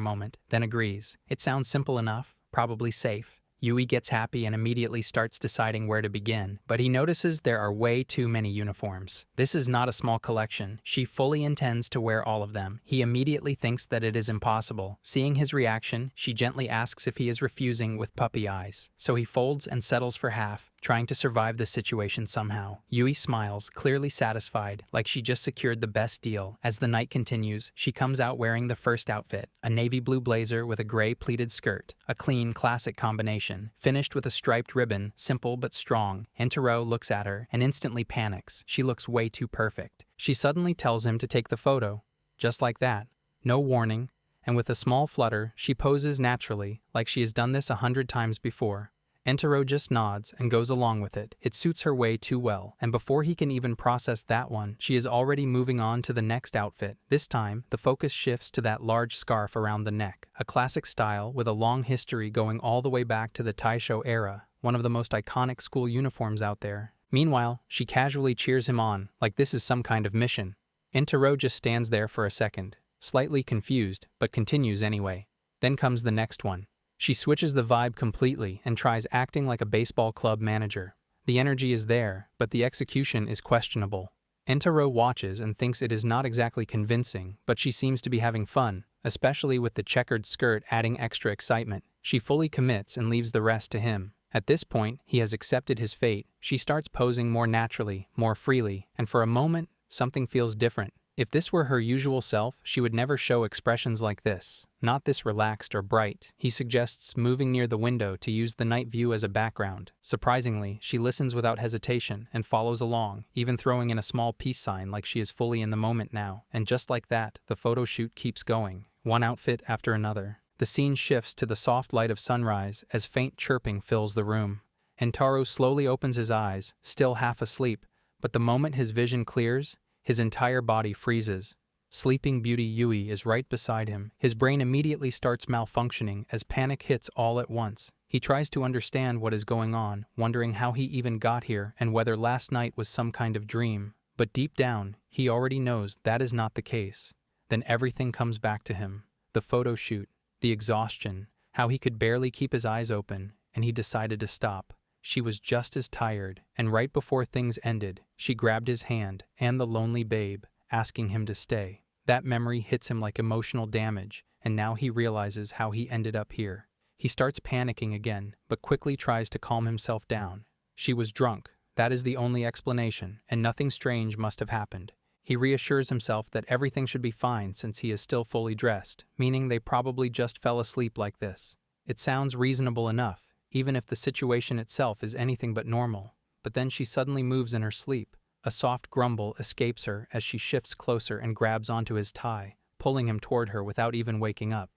moment, then agrees. It sounds simple enough, probably safe. Yui gets happy and immediately starts deciding where to begin, but he notices there are way too many uniforms. This is not a small collection. She fully intends to wear all of them. He immediately thinks that it is impossible. Seeing his reaction, she gently asks if he is refusing with puppy eyes. So he folds and settles for half, trying to survive the situation somehow. Yui smiles, clearly satisfied, like she just secured the best deal. As the night continues, she comes out wearing the first outfit, a navy blue blazer with a gray pleated skirt, a clean, classic combination, finished with a striped ribbon, simple but strong. Entaro looks at her and instantly panics. She looks way too perfect. She suddenly tells him to take the photo. Just like that. No warning, and with a small flutter, she poses naturally, like she has done this 100 times before. Entaro just nods and goes along with it. It suits her way too well, and before he can even process that one, she is already moving on to the next outfit. This time, the focus shifts to that large scarf around the neck, a classic style with a long history going all the way back to the Taisho era, one of the most iconic school uniforms out there. Meanwhile, she casually cheers him on, like this is some kind of mission. Entaro just stands there for a second, slightly confused, but continues anyway. Then comes the next one. She switches the vibe completely and tries acting like a baseball club manager. The energy is there, but the execution is questionable. Entaro watches and thinks it is not exactly convincing, but she seems to be having fun, especially with the checkered skirt adding extra excitement. She fully commits and leaves the rest to him. At this point, he has accepted his fate. She starts posing more naturally, more freely, and for a moment, something feels different. If this were her usual self, she would never show expressions like this, not this relaxed or bright. He suggests moving near the window to use the night view as a background. Surprisingly, she listens without hesitation and follows along, even throwing in a small peace sign like she is fully in the moment now. And just like that, the photo shoot keeps going, one outfit after another. The scene shifts to the soft light of sunrise as faint chirping fills the room. Entaro slowly opens his eyes, still half asleep, but the moment his vision clears, his entire body freezes. Sleeping Beauty Yui is right beside him. His brain immediately starts malfunctioning as panic hits all at once. He tries to understand what is going on, wondering how he even got here and whether last night was some kind of dream. But deep down, he already knows that is not the case. Then everything comes back to him. The photo shoot, the exhaustion, how he could barely keep his eyes open, and he decided to stop. She was just as tired, and right before things ended, she grabbed his hand and the lonely babe, asking him to stay. That memory hits him like emotional damage, and now he realizes how he ended up here. He starts panicking again, but quickly tries to calm himself down. She was drunk, that is the only explanation, and nothing strange must have happened. He reassures himself that everything should be fine since he is still fully dressed, meaning they probably just fell asleep like this. It sounds reasonable enough, even if the situation itself is anything but normal. But then she suddenly moves in her sleep. A soft grumble escapes her as she shifts closer and grabs onto his tie, pulling him toward her without even waking up.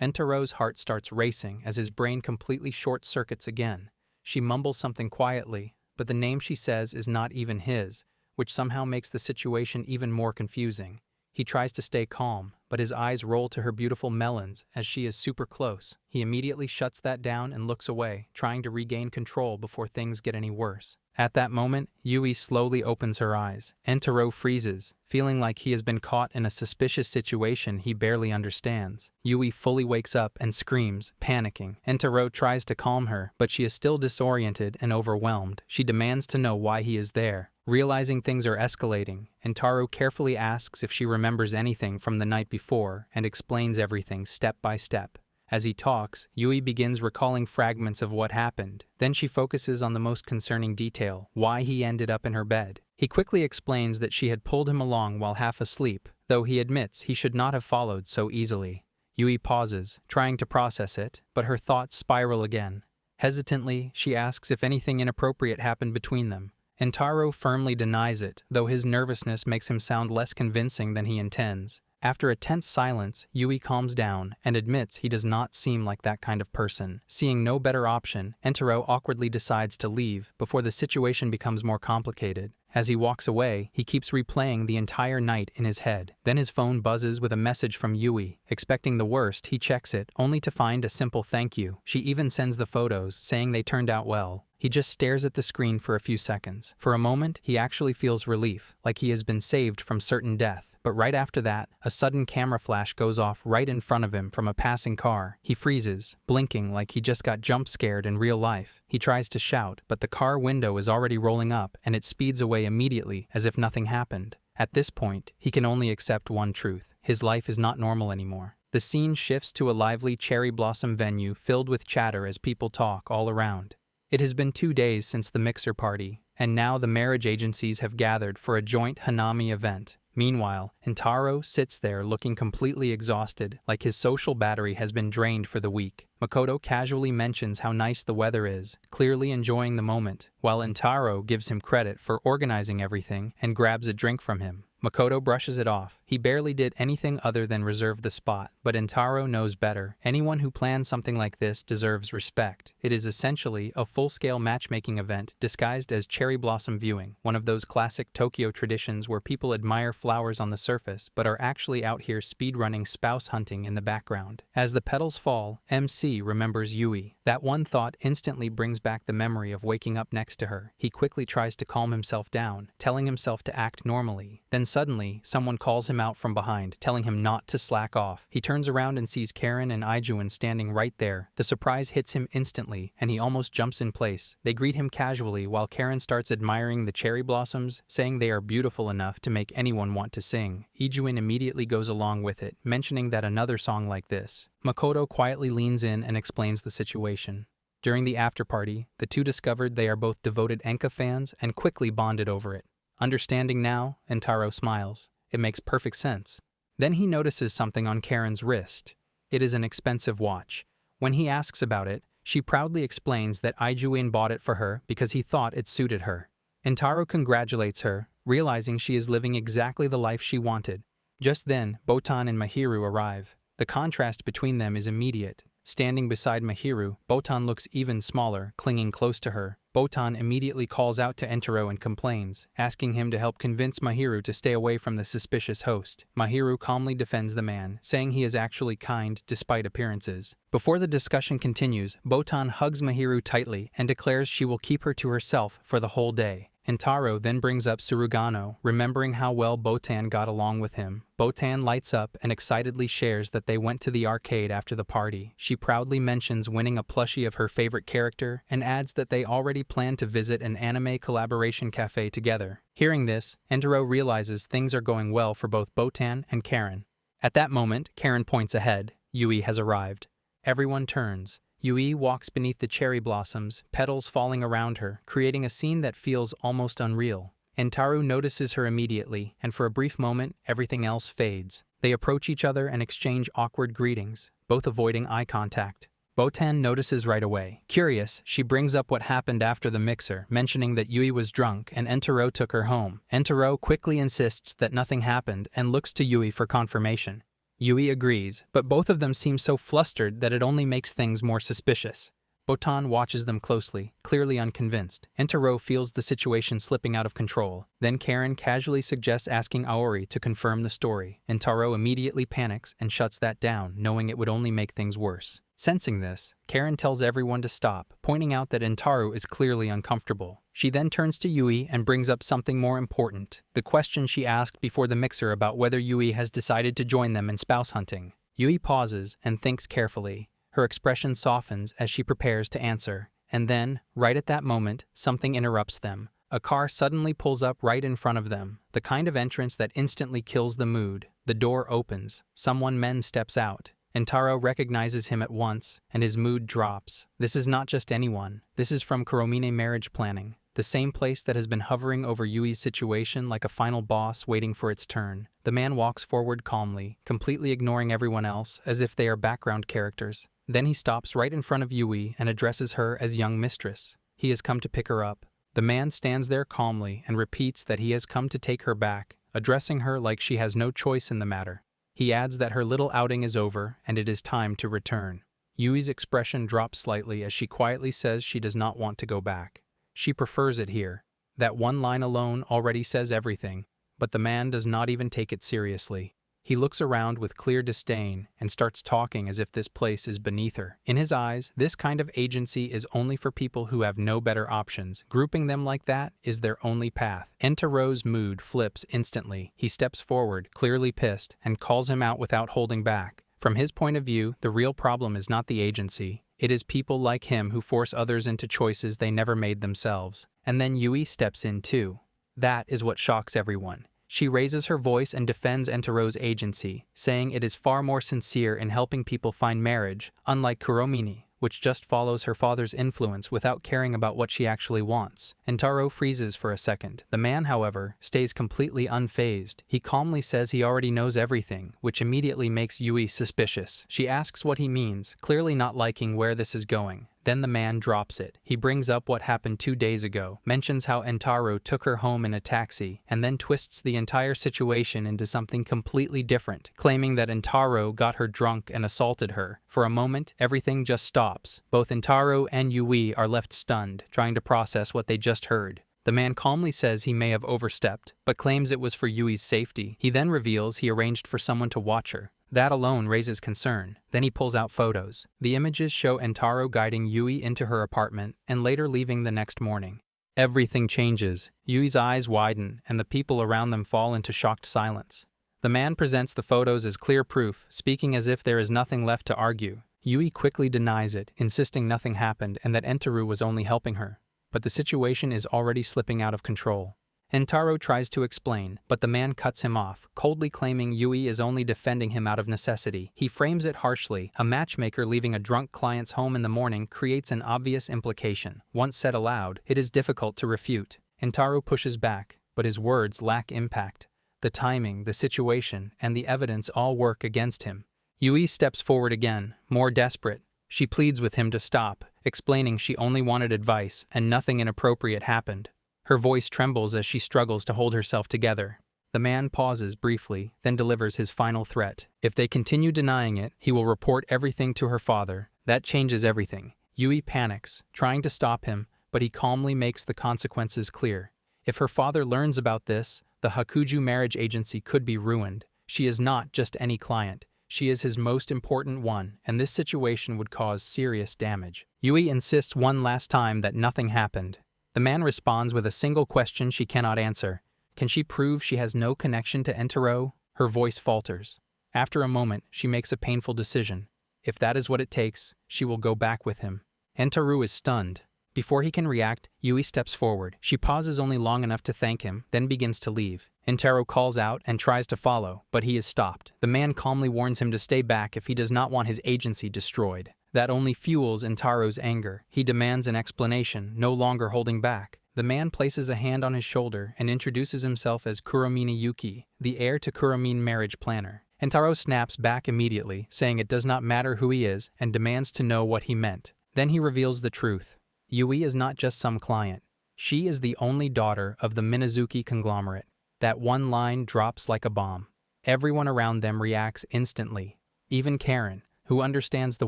Entaro's heart starts racing as his brain completely short-circuits again. She mumbles something quietly, but the name she says is not even his, which somehow makes the situation even more confusing. He tries to stay calm, but his eyes roll to her beautiful melons as she is super close. He immediately shuts that down and looks away, trying to regain control before things get any worse. At that moment, Yui slowly opens her eyes. Entaro freezes, feeling like he has been caught in a suspicious situation he barely understands. Yui fully wakes up and screams, panicking. Entaro tries to calm her, but she is still disoriented and overwhelmed. She demands to know why he is there. Realizing things are escalating, Entaro carefully asks if she remembers anything from the night before and explains everything step by step. As he talks, Yui begins recalling fragments of what happened. Then she focuses on the most concerning detail, why he ended up in her bed. He quickly explains that she had pulled him along while half asleep, though he admits he should not have followed so easily. Yui pauses, trying to process it, but her thoughts spiral again. Hesitantly, she asks if anything inappropriate happened between them. Entaro firmly denies it, though his nervousness makes him sound less convincing than he intends. After a tense silence, Yui calms down and admits he does not seem like that kind of person. Seeing no better option, Entaro awkwardly decides to leave before the situation becomes more complicated. As he walks away, he keeps replaying the entire night in his head. Then his phone buzzes with a message from Yui. Expecting the worst, he checks it, only to find a simple thank you. She even sends the photos, saying they turned out well. He just stares at the screen for a few seconds. For a moment, he actually feels relief, like he has been saved from certain death. But right after that, a sudden camera flash goes off right in front of him from a passing car. He freezes, blinking like he just got jump scared in real life. He tries to shout, but the car window is already rolling up and it speeds away immediately as if nothing happened. At this point, he can only accept one truth. His life is not normal anymore. The scene shifts to a lively cherry blossom venue filled with chatter as people talk all around. It has been 2 days since the mixer party, and now the marriage agencies have gathered for a joint hanami event. Meanwhile, Entaro sits there looking completely exhausted, like his social battery has been drained for the week. Makoto casually mentions how nice the weather is, clearly enjoying the moment, while Entaro gives him credit for organizing everything and grabs a drink from him. Makoto brushes it off. He barely did anything other than reserve the spot, but Entaro knows better. Anyone who plans something like this deserves respect. It is essentially a full-scale matchmaking event disguised as cherry blossom viewing, one of those classic Tokyo traditions where people admire flowers on the surface but are actually out here speedrunning spouse hunting in the background. As the petals fall, MC remembers Yui. That one thought instantly brings back the memory of waking up next to her. He quickly tries to calm himself down, telling himself to act normally. Then suddenly, someone calls him out from behind, telling him not to slack off. He turns around and sees Karen and Ijuin standing right there. The surprise hits him instantly, and he almost jumps in place. They greet him casually while Karen starts admiring the cherry blossoms, saying they are beautiful enough to make anyone want to sing. Ijuin immediately goes along with it, mentioning that another song like this. Makoto quietly leans in and explains the situation. During the after-party, the two discovered they are both devoted Enka fans and quickly bonded over it. Understanding now, Entaro smiles. It makes perfect sense. Then he notices something on Karen's wrist. It is an expensive watch. When he asks about it, she proudly explains that Ijuin bought it for her because he thought it suited her. Entaro congratulates her, realizing she is living exactly the life she wanted. Just then, Botan and Mahiru arrive. The contrast between them is immediate. Standing beside Mahiru, Botan looks even smaller, clinging close to her. Botan immediately calls out to Entaro and complains, asking him to help convince Mahiru to stay away from the suspicious host. Mahiru calmly defends the man, saying he is actually kind despite appearances. Before the discussion continues, Botan hugs Mahiru tightly and declares she will keep her to herself for the whole day. Entaro then brings up Surugano, remembering how well Botan got along with him. Botan lights up and excitedly shares that they went to the arcade after the party. She proudly mentions winning a plushie of her favorite character and adds that they already plan to visit an anime collaboration cafe together. Hearing this, Entaro realizes things are going well for both Botan and Karen. At that moment, Karen points ahead. Yui has arrived. Everyone turns. Yui walks beneath the cherry blossoms, petals falling around her, creating a scene that feels almost unreal. Entaro notices her immediately, and for a brief moment, everything else fades. They approach each other and exchange awkward greetings, both avoiding eye contact. Botan notices right away. Curious, she brings up what happened after the mixer, mentioning that Yui was drunk and Entaro took her home. Entaro quickly insists that nothing happened and looks to Yui for confirmation. Yui agrees, but both of them seem so flustered that it only makes things more suspicious. Botan watches them closely, clearly unconvinced. Entaro feels the situation slipping out of control. Then Karen casually suggests asking Aori to confirm the story. Entaro immediately panics and shuts that down, knowing it would only make things worse. Sensing this, Karen tells everyone to stop, pointing out that Entaro is clearly uncomfortable. She then turns to Yui and brings up something more important, the question she asked before the mixer about whether Yui has decided to join them in spouse hunting. Yui pauses and thinks carefully. Her expression softens as she prepares to answer, and then, right at that moment, something interrupts them. A car suddenly pulls up right in front of them, the kind of entrance that instantly kills the mood. The door opens. Someone men steps out. Entaro recognizes him at once, and his mood drops. This is not just anyone. This is from Kuromine Marriage Planning, the same place that has been hovering over Yui's situation like a final boss waiting for its turn. The man walks forward calmly, completely ignoring everyone else, as if they are background characters. Then he stops right in front of Yui and addresses her as young mistress. He has come to pick her up. The man stands there calmly and repeats that he has come to take her back, addressing her like she has no choice in the matter. He adds that her little outing is over and it is time to return. Yui's expression drops slightly as she quietly says she does not want to go back. She prefers it here. That one line alone already says everything, but the man does not even take it seriously. He looks around with clear disdain and starts talking as if this place is beneath her. In his eyes, this kind of agency is only for people who have no better options. Grouping them like that is their only path. Entaro's mood flips instantly. He steps forward, clearly pissed, and calls him out without holding back. From his point of view, the real problem is not the agency. It is people like him who force others into choices they never made themselves. And then Yui steps in too. That is what shocks everyone. She raises her voice and defends Entaro's agency, saying it is far more sincere in helping people find marriage, unlike Kuromine, which just follows her father's influence without caring about what she actually wants. Entaro freezes for a second. The man, however, stays completely unfazed. He calmly says he already knows everything, which immediately makes Yui suspicious. She asks what he means, clearly not liking where this is going. Then the man drops it. He brings up what happened 2 days ago, mentions how Entaro took her home in a taxi, and then twists the entire situation into something completely different, claiming that Entaro got her drunk and assaulted her. For a moment, everything just stops. Both Entaro and Yui are left stunned, trying to process what they just heard. The man calmly says he may have overstepped, but claims it was for Yui's safety. He then reveals he arranged for someone to watch her. That alone raises concern. Then he pulls out photos. The images show Entaro guiding Yui into her apartment and later leaving the next morning. Everything changes. Yui's eyes widen and the people around them fall into shocked silence. The man presents the photos as clear proof, speaking as if there is nothing left to argue. Yui quickly denies it, insisting nothing happened and that Entaro was only helping her. But the situation is already slipping out of control. Entaro tries to explain, but the man cuts him off, coldly claiming Yui is only defending him out of necessity. He frames it harshly. A matchmaker leaving a drunk client's home in the morning creates an obvious implication. Once said aloud, it is difficult to refute. Entaro pushes back, but his words lack impact. The timing, the situation, and the evidence all work against him. Yui steps forward again, more desperate. She pleads with him to stop, explaining she only wanted advice and nothing inappropriate happened. Her voice trembles as she struggles to hold herself together. The man pauses briefly, then delivers his final threat. If they continue denying it, he will report everything to her father. That changes everything. Yui panics, trying to stop him, but he calmly makes the consequences clear. If her father learns about this, the Hakuju marriage agency could be ruined. She is not just any client. She is his most important one, and this situation would cause serious damage. Yui insists one last time that nothing happened. The man responds with a single question she cannot answer. Can she prove she has no connection to Entaro? Her voice falters. After a moment, she makes a painful decision. If that is what it takes, she will go back with him. Entaro is stunned. Before he can react, Yui steps forward. She pauses only long enough to thank him, then begins to leave. Entaro calls out and tries to follow, but he is stopped. The man calmly warns him to stay back if he does not want his agency destroyed. That only fuels Entaro's anger. He demands an explanation, no longer holding back. The man places a hand on his shoulder and introduces himself as Kuromine Yuki, the heir to Kuromine Marriage Planner. Entaro snaps back immediately, saying it does not matter who he is and demands to know what he meant. Then he reveals the truth. Yui is not just some client. She is the only daughter of the Minazuki conglomerate. That one line drops like a bomb. Everyone around them reacts instantly. Even Karen, who understands the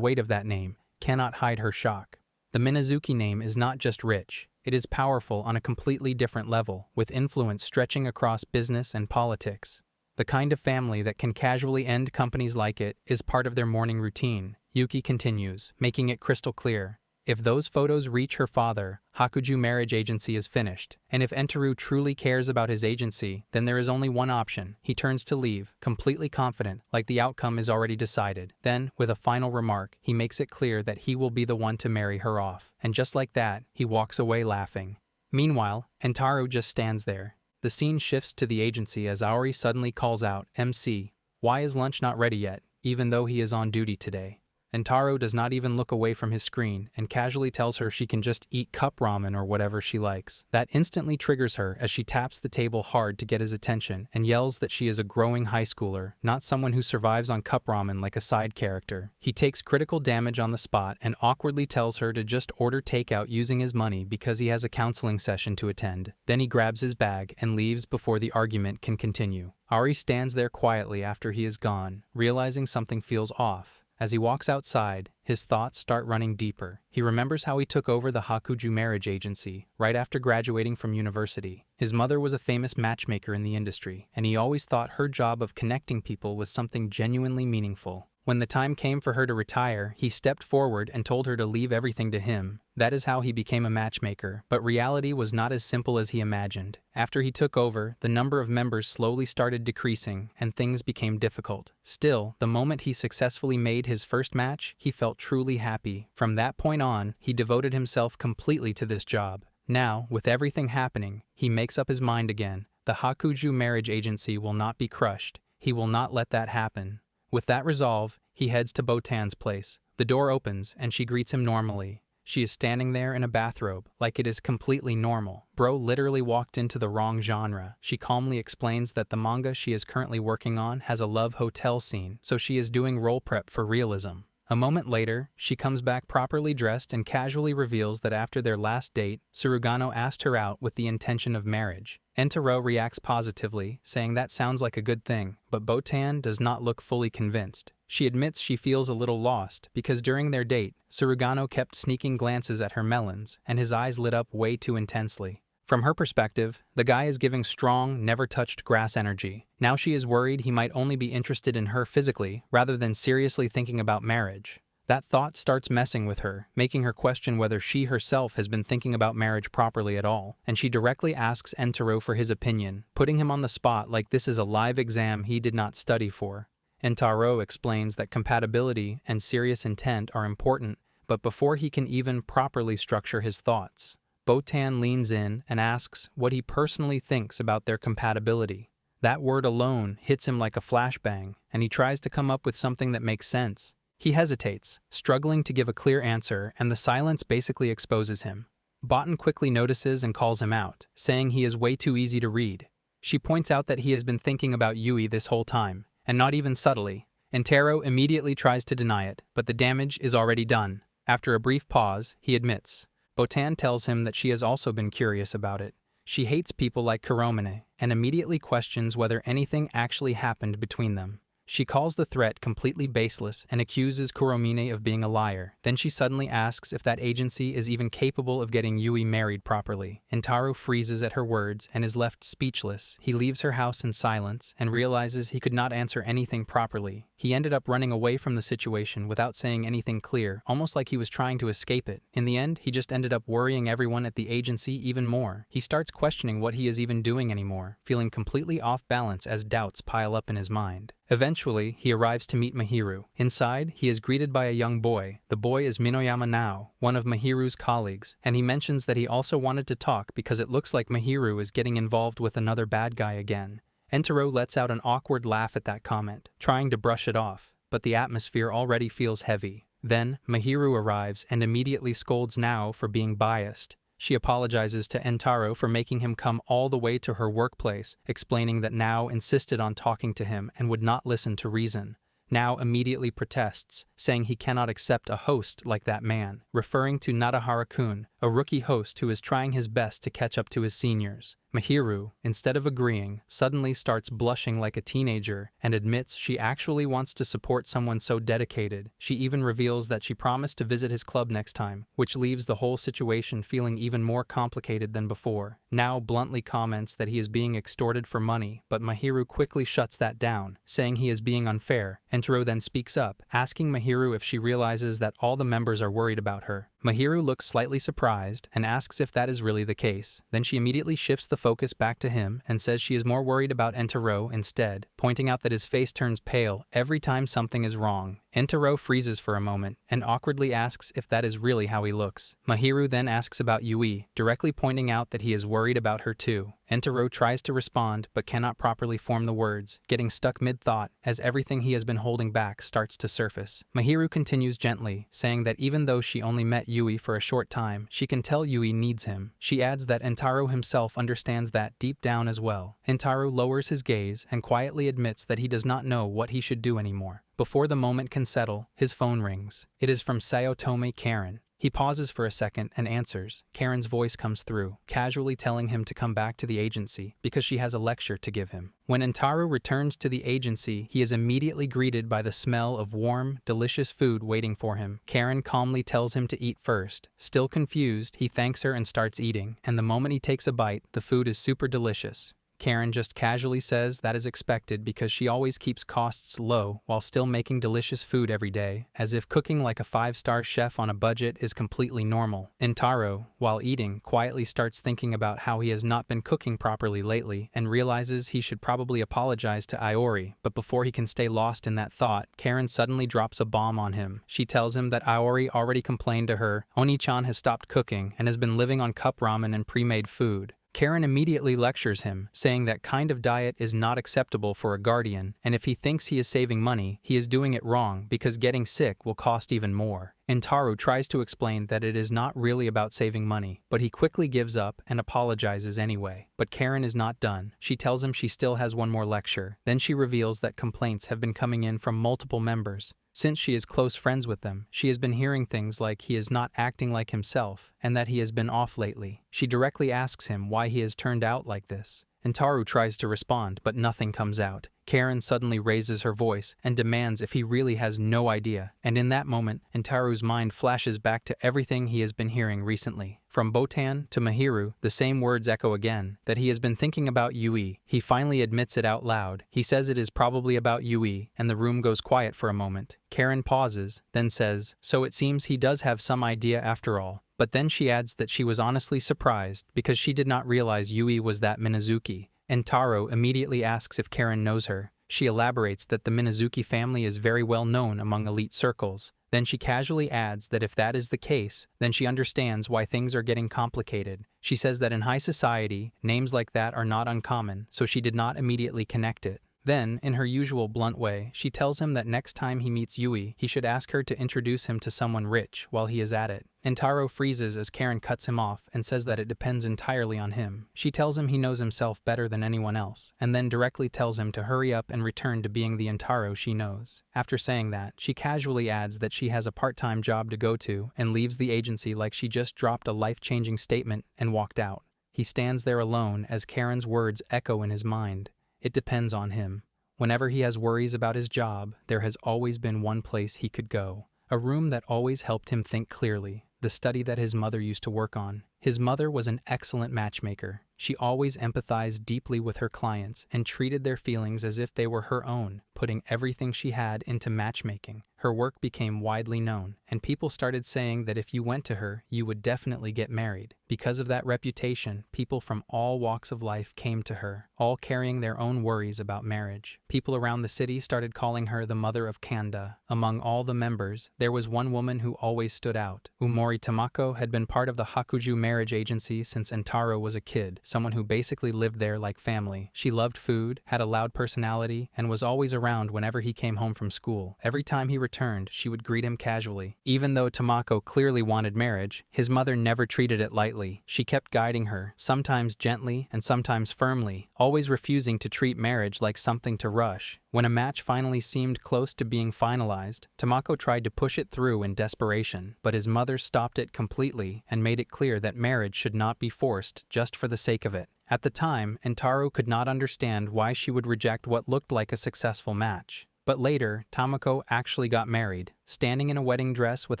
weight of that name, cannot hide her shock. The Minazuki name is not just rich, it is powerful on a completely different level, with influence stretching across business and politics. The kind of family that can casually end companies like it is part of their morning routine. Yuki continues, making it crystal clear. If those photos reach her father, Hakuju Marriage Agency is finished. And if Entaro truly cares about his agency, then there is only one option. He turns to leave, completely confident, like the outcome is already decided. Then, with a final remark, he makes it clear that he will be the one to marry her off. And just like that, he walks away laughing. Meanwhile, Entaro just stands there. The scene shifts to the agency as Aori suddenly calls out, "MC, why is lunch not ready yet, even though he is on duty today?" Entaro does not even look away from his screen and casually tells her she can just eat cup ramen or whatever she likes. That instantly triggers her as she taps the table hard to get his attention and yells that she is a growing high schooler, not someone who survives on cup ramen like a side character. He takes critical damage on the spot and awkwardly tells her to just order takeout using his money because he has a counseling session to attend. Then he grabs his bag and leaves before the argument can continue. Ari stands there quietly after he is gone, realizing something feels off. As he walks outside, his thoughts start running deeper. He remembers how he took over the Hakuju Marriage Agency right after graduating from university. His mother was a famous matchmaker in the industry, and he always thought her job of connecting people was something genuinely meaningful. When the time came for her to retire, he stepped forward and told her to leave everything to him. That is how he became a matchmaker, but reality was not as simple as he imagined. After he took over, the number of members slowly started decreasing, and things became difficult. Still, the moment he successfully made his first match, he felt truly happy. From that point on, he devoted himself completely to this job. Now, with everything happening, he makes up his mind again. The Hakuju Marriage Agency will not be crushed. He will not let that happen. With that resolve, he heads to Botan's place. The door opens, and she greets him normally. She is standing there in a bathrobe, like it is completely normal. Bro literally walked into the wrong genre. She calmly explains that the manga she is currently working on has a love hotel scene, so she is doing role prep for realism. A moment later, she comes back properly dressed and casually reveals that after their last date, Surugano asked her out with the intention of marriage. Entaro reacts positively, saying that sounds like a good thing, but Botan does not look fully convinced. She admits she feels a little lost, because during their date, Surugano kept sneaking glances at her melons, and his eyes lit up way too intensely. From her perspective, the guy is giving strong, never-touched grass energy. Now she is worried he might only be interested in her physically, rather than seriously thinking about marriage. That thought starts messing with her, making her question whether she herself has been thinking about marriage properly at all, and she directly asks Entaro for his opinion, putting him on the spot like this is a live exam he did not study for. Entaro explains that compatibility and serious intent are important, but before he can even properly structure his thoughts, Botan leans in and asks what he personally thinks about their compatibility. That word alone hits him like a flashbang, and he tries to come up with something that makes sense. He hesitates, struggling to give a clear answer, and the silence basically exposes him. Botan quickly notices and calls him out, saying he is way too easy to read. She points out that he has been thinking about Yui this whole time, and not even subtly. Entaro immediately tries to deny it, but the damage is already done. After a brief pause, he admits. Botan tells him that she has also been curious about it. She hates people like Kuromine, and immediately questions whether anything actually happened between them. She calls the threat completely baseless and accuses Kuromine of being a liar. Then she suddenly asks if that agency is even capable of getting Yui married properly. Entaro freezes at her words and is left speechless. He leaves her house in silence and realizes he could not answer anything properly. He ended up running away from the situation without saying anything clear, almost like he was trying to escape it. In the end, he just ended up worrying everyone at the agency even more. He starts questioning what he is even doing anymore, feeling completely off balance as doubts pile up in his mind. Eventually, he arrives to meet Mahiru. Inside, he is greeted by a young boy. The boy is Minoyama Nao, one of Mahiru's colleagues, and he mentions that he also wanted to talk because it looks like Mahiru is getting involved with another bad guy again. Entaro lets out an awkward laugh at that comment, trying to brush it off, but the atmosphere already feels heavy. Then, Mahiru arrives and immediately scolds Nao for being biased. She apologizes to Entaro for making him come all the way to her workplace, explaining that Nao insisted on talking to him and would not listen to reason. Nao immediately protests, saying he cannot accept a host like that man, referring to Nadahara-kun, a rookie host who is trying his best to catch up to his seniors. Mahiru, instead of agreeing, suddenly starts blushing like a teenager and admits she actually wants to support someone so dedicated. She even reveals that she promised to visit his club next time, which leaves the whole situation feeling even more complicated than before. Nao bluntly comments that he is being extorted for money, but Mahiru quickly shuts that down, saying he is being unfair. Entaro then speaks up, asking Mahiru if she realizes that all the members are worried about her. Mahiru looks slightly surprised and asks if that is really the case. Then she immediately shifts the focus back to him and says she is more worried about Entaro instead, pointing out that his face turns pale every time something is wrong. Entaro freezes for a moment and awkwardly asks if that is really how he looks. Mahiru then asks about Yui, directly pointing out that he is worried about her too. Entaro tries to respond but cannot properly form the words, getting stuck mid-thought as everything he has been holding back starts to surface. Mahiru continues gently, saying that even though she only met Yui for a short time, she can tell Yui needs him. She adds that Entaro himself understands that deep down as well. Entaro lowers his gaze and quietly admits that he does not know what he should do anymore. Before the moment can settle, his phone rings. It is from Sayotome Karen. He pauses for a second and answers. Karen's voice comes through, casually telling him to come back to the agency because she has a lecture to give him. When Entaro returns to the agency, he is immediately greeted by the smell of warm, delicious food waiting for him. Karen calmly tells him to eat first. Still confused, he thanks her and starts eating, and the moment he takes a bite, the food is super delicious. Karen just casually says that is expected because she always keeps costs low while still making delicious food every day, as if cooking like a 5-star chef on a budget is completely normal. Entaro, while eating, quietly starts thinking about how he has not been cooking properly lately and realizes he should probably apologize to Iori, but before he can stay lost in that thought, Karen suddenly drops a bomb on him. She tells him that Iori already complained to her, Oni-chan has stopped cooking and has been living on cup ramen and pre-made food. Karen immediately lectures him, saying that kind of diet is not acceptable for a guardian, and if he thinks he is saving money, he is doing it wrong because getting sick will cost even more. Entaro tries to explain that it is not really about saving money, but he quickly gives up and apologizes anyway. But Karen is not done. She tells him she still has one more lecture. Then she reveals that complaints have been coming in from multiple members. Since she is close friends with them, she has been hearing things like he is not acting like himself and that he has been off lately. She directly asks him why he has turned out like this. Entaro tries to respond, but nothing comes out. Karen suddenly raises her voice and demands if he really has no idea, and in that moment, Entaro's mind flashes back to everything he has been hearing recently. From Botan to Mahiru, the same words echo again, that he has been thinking about Yui. He finally admits it out loud. He says it is probably about Yui, and the room goes quiet for a moment. Karen pauses, then says, so it seems he does have some idea after all. But then she adds that she was honestly surprised because she did not realize Yui was that Minazuki. Entaro immediately asks if Karen knows her. She elaborates that the Minazuki family is very well known among elite circles. Then she casually adds that if that is the case, then she understands why things are getting complicated. She says that in high society, names like that are not uncommon, so she did not immediately connect it. Then, in her usual blunt way, she tells him that next time he meets Yui, he should ask her to introduce him to someone rich while he is at it. Entaro freezes as Karen cuts him off and says that it depends entirely on him. She tells him he knows himself better than anyone else, and then directly tells him to hurry up and return to being the Entaro she knows. After saying that, she casually adds that she has a part-time job to go to and leaves the agency like she just dropped a life-changing statement and walked out. He stands there alone as Karen's words echo in his mind. It depends on him. Whenever he has worries about his job, there has always been one place he could go. A room that always helped him think clearly. The study that his mother used to work on. His mother was an excellent matchmaker. She always empathized deeply with her clients and treated their feelings as if they were her own, putting everything she had into matchmaking. Her work became widely known, and people started saying that if you went to her, you would definitely get married. Because of that reputation, people from all walks of life came to her, all carrying their own worries about marriage. People around the city started calling her the mother of Kanda. Among all the members, there was one woman who always stood out. Umori Tamako had been part of the Hakuju marriage marriage agency since Entaro was a kid, someone who basically lived there like family. She loved food, had a loud personality, and was always around whenever he came home from school. Every time he returned, she would greet him casually. Even though Tamako clearly wanted marriage, his mother never treated it lightly. She kept guiding her, sometimes gently and sometimes firmly, always refusing to treat marriage like something to rush. When a match finally seemed close to being finalized, Tamako tried to push it through in desperation, but his mother stopped it completely and made it clear that marriage should not be forced just for the sake of it. At the time, Entaro could not understand why she would reject what looked like a successful match. But later, Tamako actually got married, standing in a wedding dress with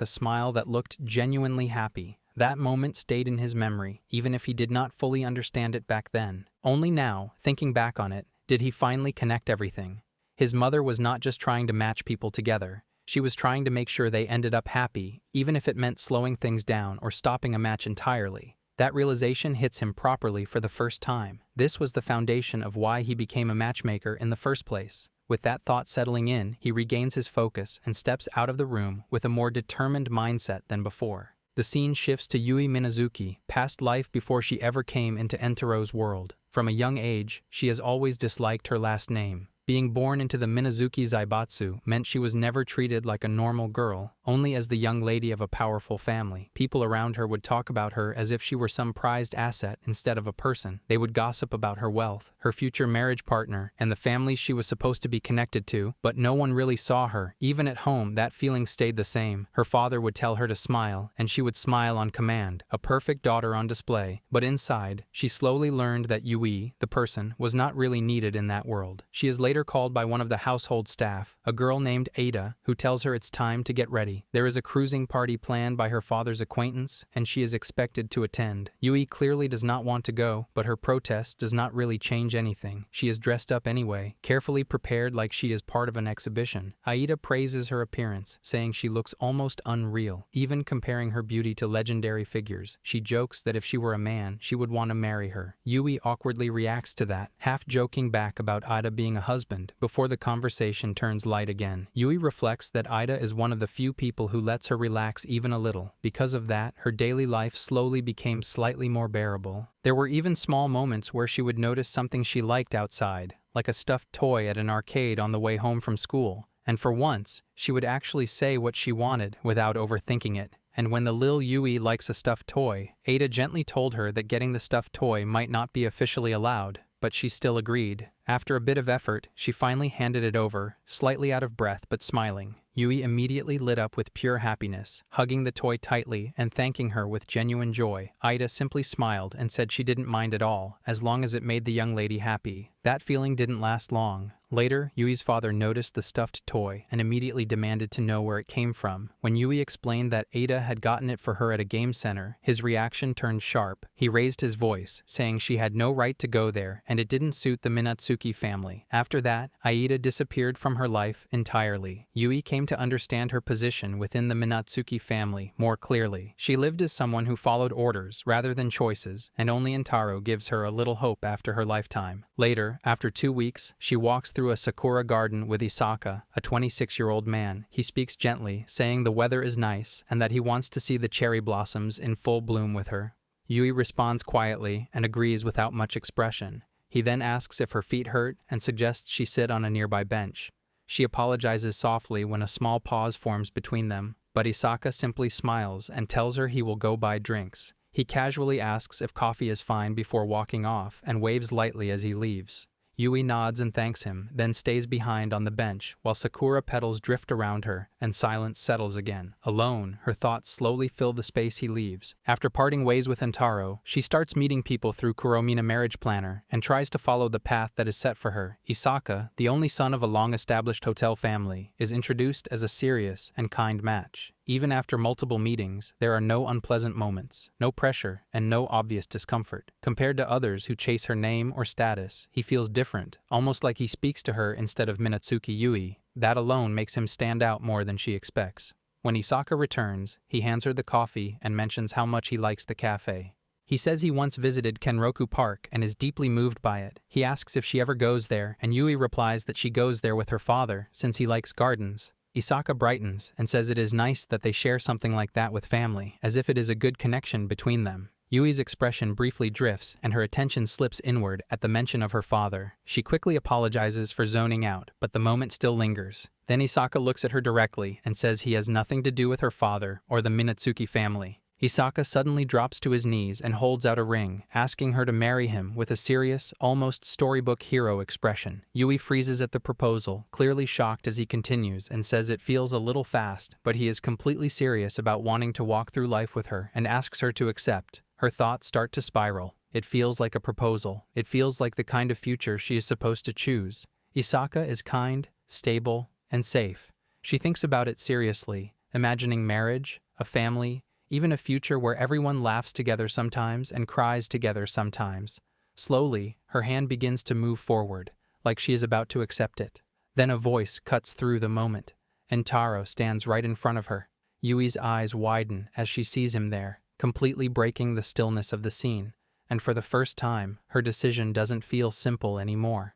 a smile that looked genuinely happy. That moment stayed in his memory, even if he did not fully understand it back then. Only now, thinking back on it, did he finally connect everything. His mother was not just trying to match people together. She was trying to make sure they ended up happy, even if it meant slowing things down or stopping a match entirely. That realization hits him properly for the first time. This was the foundation of why he became a matchmaker in the first place. With that thought settling in, he regains his focus and steps out of the room with a more determined mindset than before. The scene shifts to Yui Minazuki, past life before she ever came into Entaro's world. From a young age, she has always disliked her last name. Being born into the Minazuki Zaibatsu meant she was never treated like a normal girl, only as the young lady of a powerful family. People around her would talk about her as if she were some prized asset instead of a person. They would gossip about her wealth, her future marriage partner, and the families she was supposed to be connected to, but no one really saw her. Even at home, that feeling stayed the same. Her father would tell her to smile, and she would smile on command, a perfect daughter on display. But inside, she slowly learned that Yui, the person, was not really needed in that world. She is later called by one of the household staff, a girl named Ada, who tells her it's time to get ready. There is a cruising party planned by her father's acquaintance, and she is expected to attend. Yui clearly does not want to go, but her protest does not really change anything. She is dressed up anyway, carefully prepared like she is part of an exhibition. Aida praises her appearance, saying she looks almost unreal, even comparing her beauty to legendary figures. She jokes that if she were a man, she would want to marry her. Yui awkwardly reacts to that, half joking back about Aida being a husband, before the conversation turns light again. Yui reflects that Aida is one of the few people who lets her relax even a little. Because of that, her daily life slowly became slightly more bearable. There were even small moments where she would notice something she liked outside, like a stuffed toy at an arcade on the way home from school. And for once, she would actually say what she wanted without overthinking it. And when the lil Yui likes a stuffed toy, Ada gently told her that getting the stuffed toy might not be officially allowed, but she still agreed. After a bit of effort, she finally handed it over, slightly out of breath but smiling. Yui immediately lit up with pure happiness, hugging the toy tightly and thanking her with genuine joy. Ida simply smiled and said she didn't mind at all, as long as it made the young lady happy. That feeling didn't last long. Later, Yui's father noticed the stuffed toy and immediately demanded to know where it came from. When Yui explained that Ada had gotten it for her at a game center, his reaction turned sharp. He raised his voice, saying she had no right to go there and it didn't suit the Minatsuki family. After that, Aida disappeared from her life entirely. Yui came to understand her position within the Minatsuki family more clearly. She lived as someone who followed orders rather than choices, and only Entaro gives her a little hope after her lifetime. Later, after 2 weeks, she walks through a sakura garden with Isaka, a 26-year-old man. He speaks gently, saying the weather is nice and that he wants to see the cherry blossoms in full bloom with her. Yui responds quietly and agrees without much expression. He then asks if her feet hurt and suggests she sit on a nearby bench. She apologizes softly when a small pause forms between them, but Isaka simply smiles and tells her he will go buy drinks. He casually asks if coffee is fine before walking off and waves lightly as he leaves. Yui nods and thanks him, then stays behind on the bench while sakura petals drift around her and silence settles again. Alone, her thoughts slowly fill the space he leaves. After parting ways with Entaro, she starts meeting people through Kuromina Marriage Planner and tries to follow the path that is set for her. Isaka, the only son of a long-established hotel family, is introduced as a serious and kind match. Even after multiple meetings, there are no unpleasant moments, no pressure, and no obvious discomfort. Compared to others who chase her name or status, he feels different, almost like he speaks to her instead of Minatsuki Yui. That alone makes him stand out more than she expects. When Isaka returns, he hands her the coffee and mentions how much he likes the cafe. He says he once visited Kenroku Park and is deeply moved by it. He asks if she ever goes there, and Yui replies that she goes there with her father, since he likes gardens. Isaka brightens and says it is nice that they share something like that with family, as if it is a good connection between them. Yui's expression briefly drifts and her attention slips inward at the mention of her father. She quickly apologizes for zoning out, but the moment still lingers. Then Isaka looks at her directly and says he has nothing to do with her father or the Minatsuki family. Isaka suddenly drops to his knees and holds out a ring, asking her to marry him with a serious, almost storybook hero expression. Yui freezes at the proposal, clearly shocked as he continues and says it feels a little fast, but he is completely serious about wanting to walk through life with her and asks her to accept. Her thoughts start to spiral. It feels like a proposal. It feels like the kind of future she is supposed to choose. Isaka is kind, stable, and safe. She thinks about it seriously, imagining marriage, a family, even a future where everyone laughs together sometimes and cries together sometimes. Slowly, her hand begins to move forward, like she is about to accept it. Then a voice cuts through the moment, and Taro stands right in front of her. Yui's eyes widen as she sees him there, completely breaking the stillness of the scene, and for the first time, her decision doesn't feel simple anymore.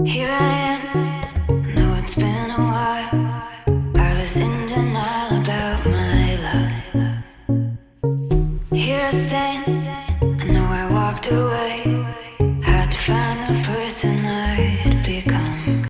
Here I am.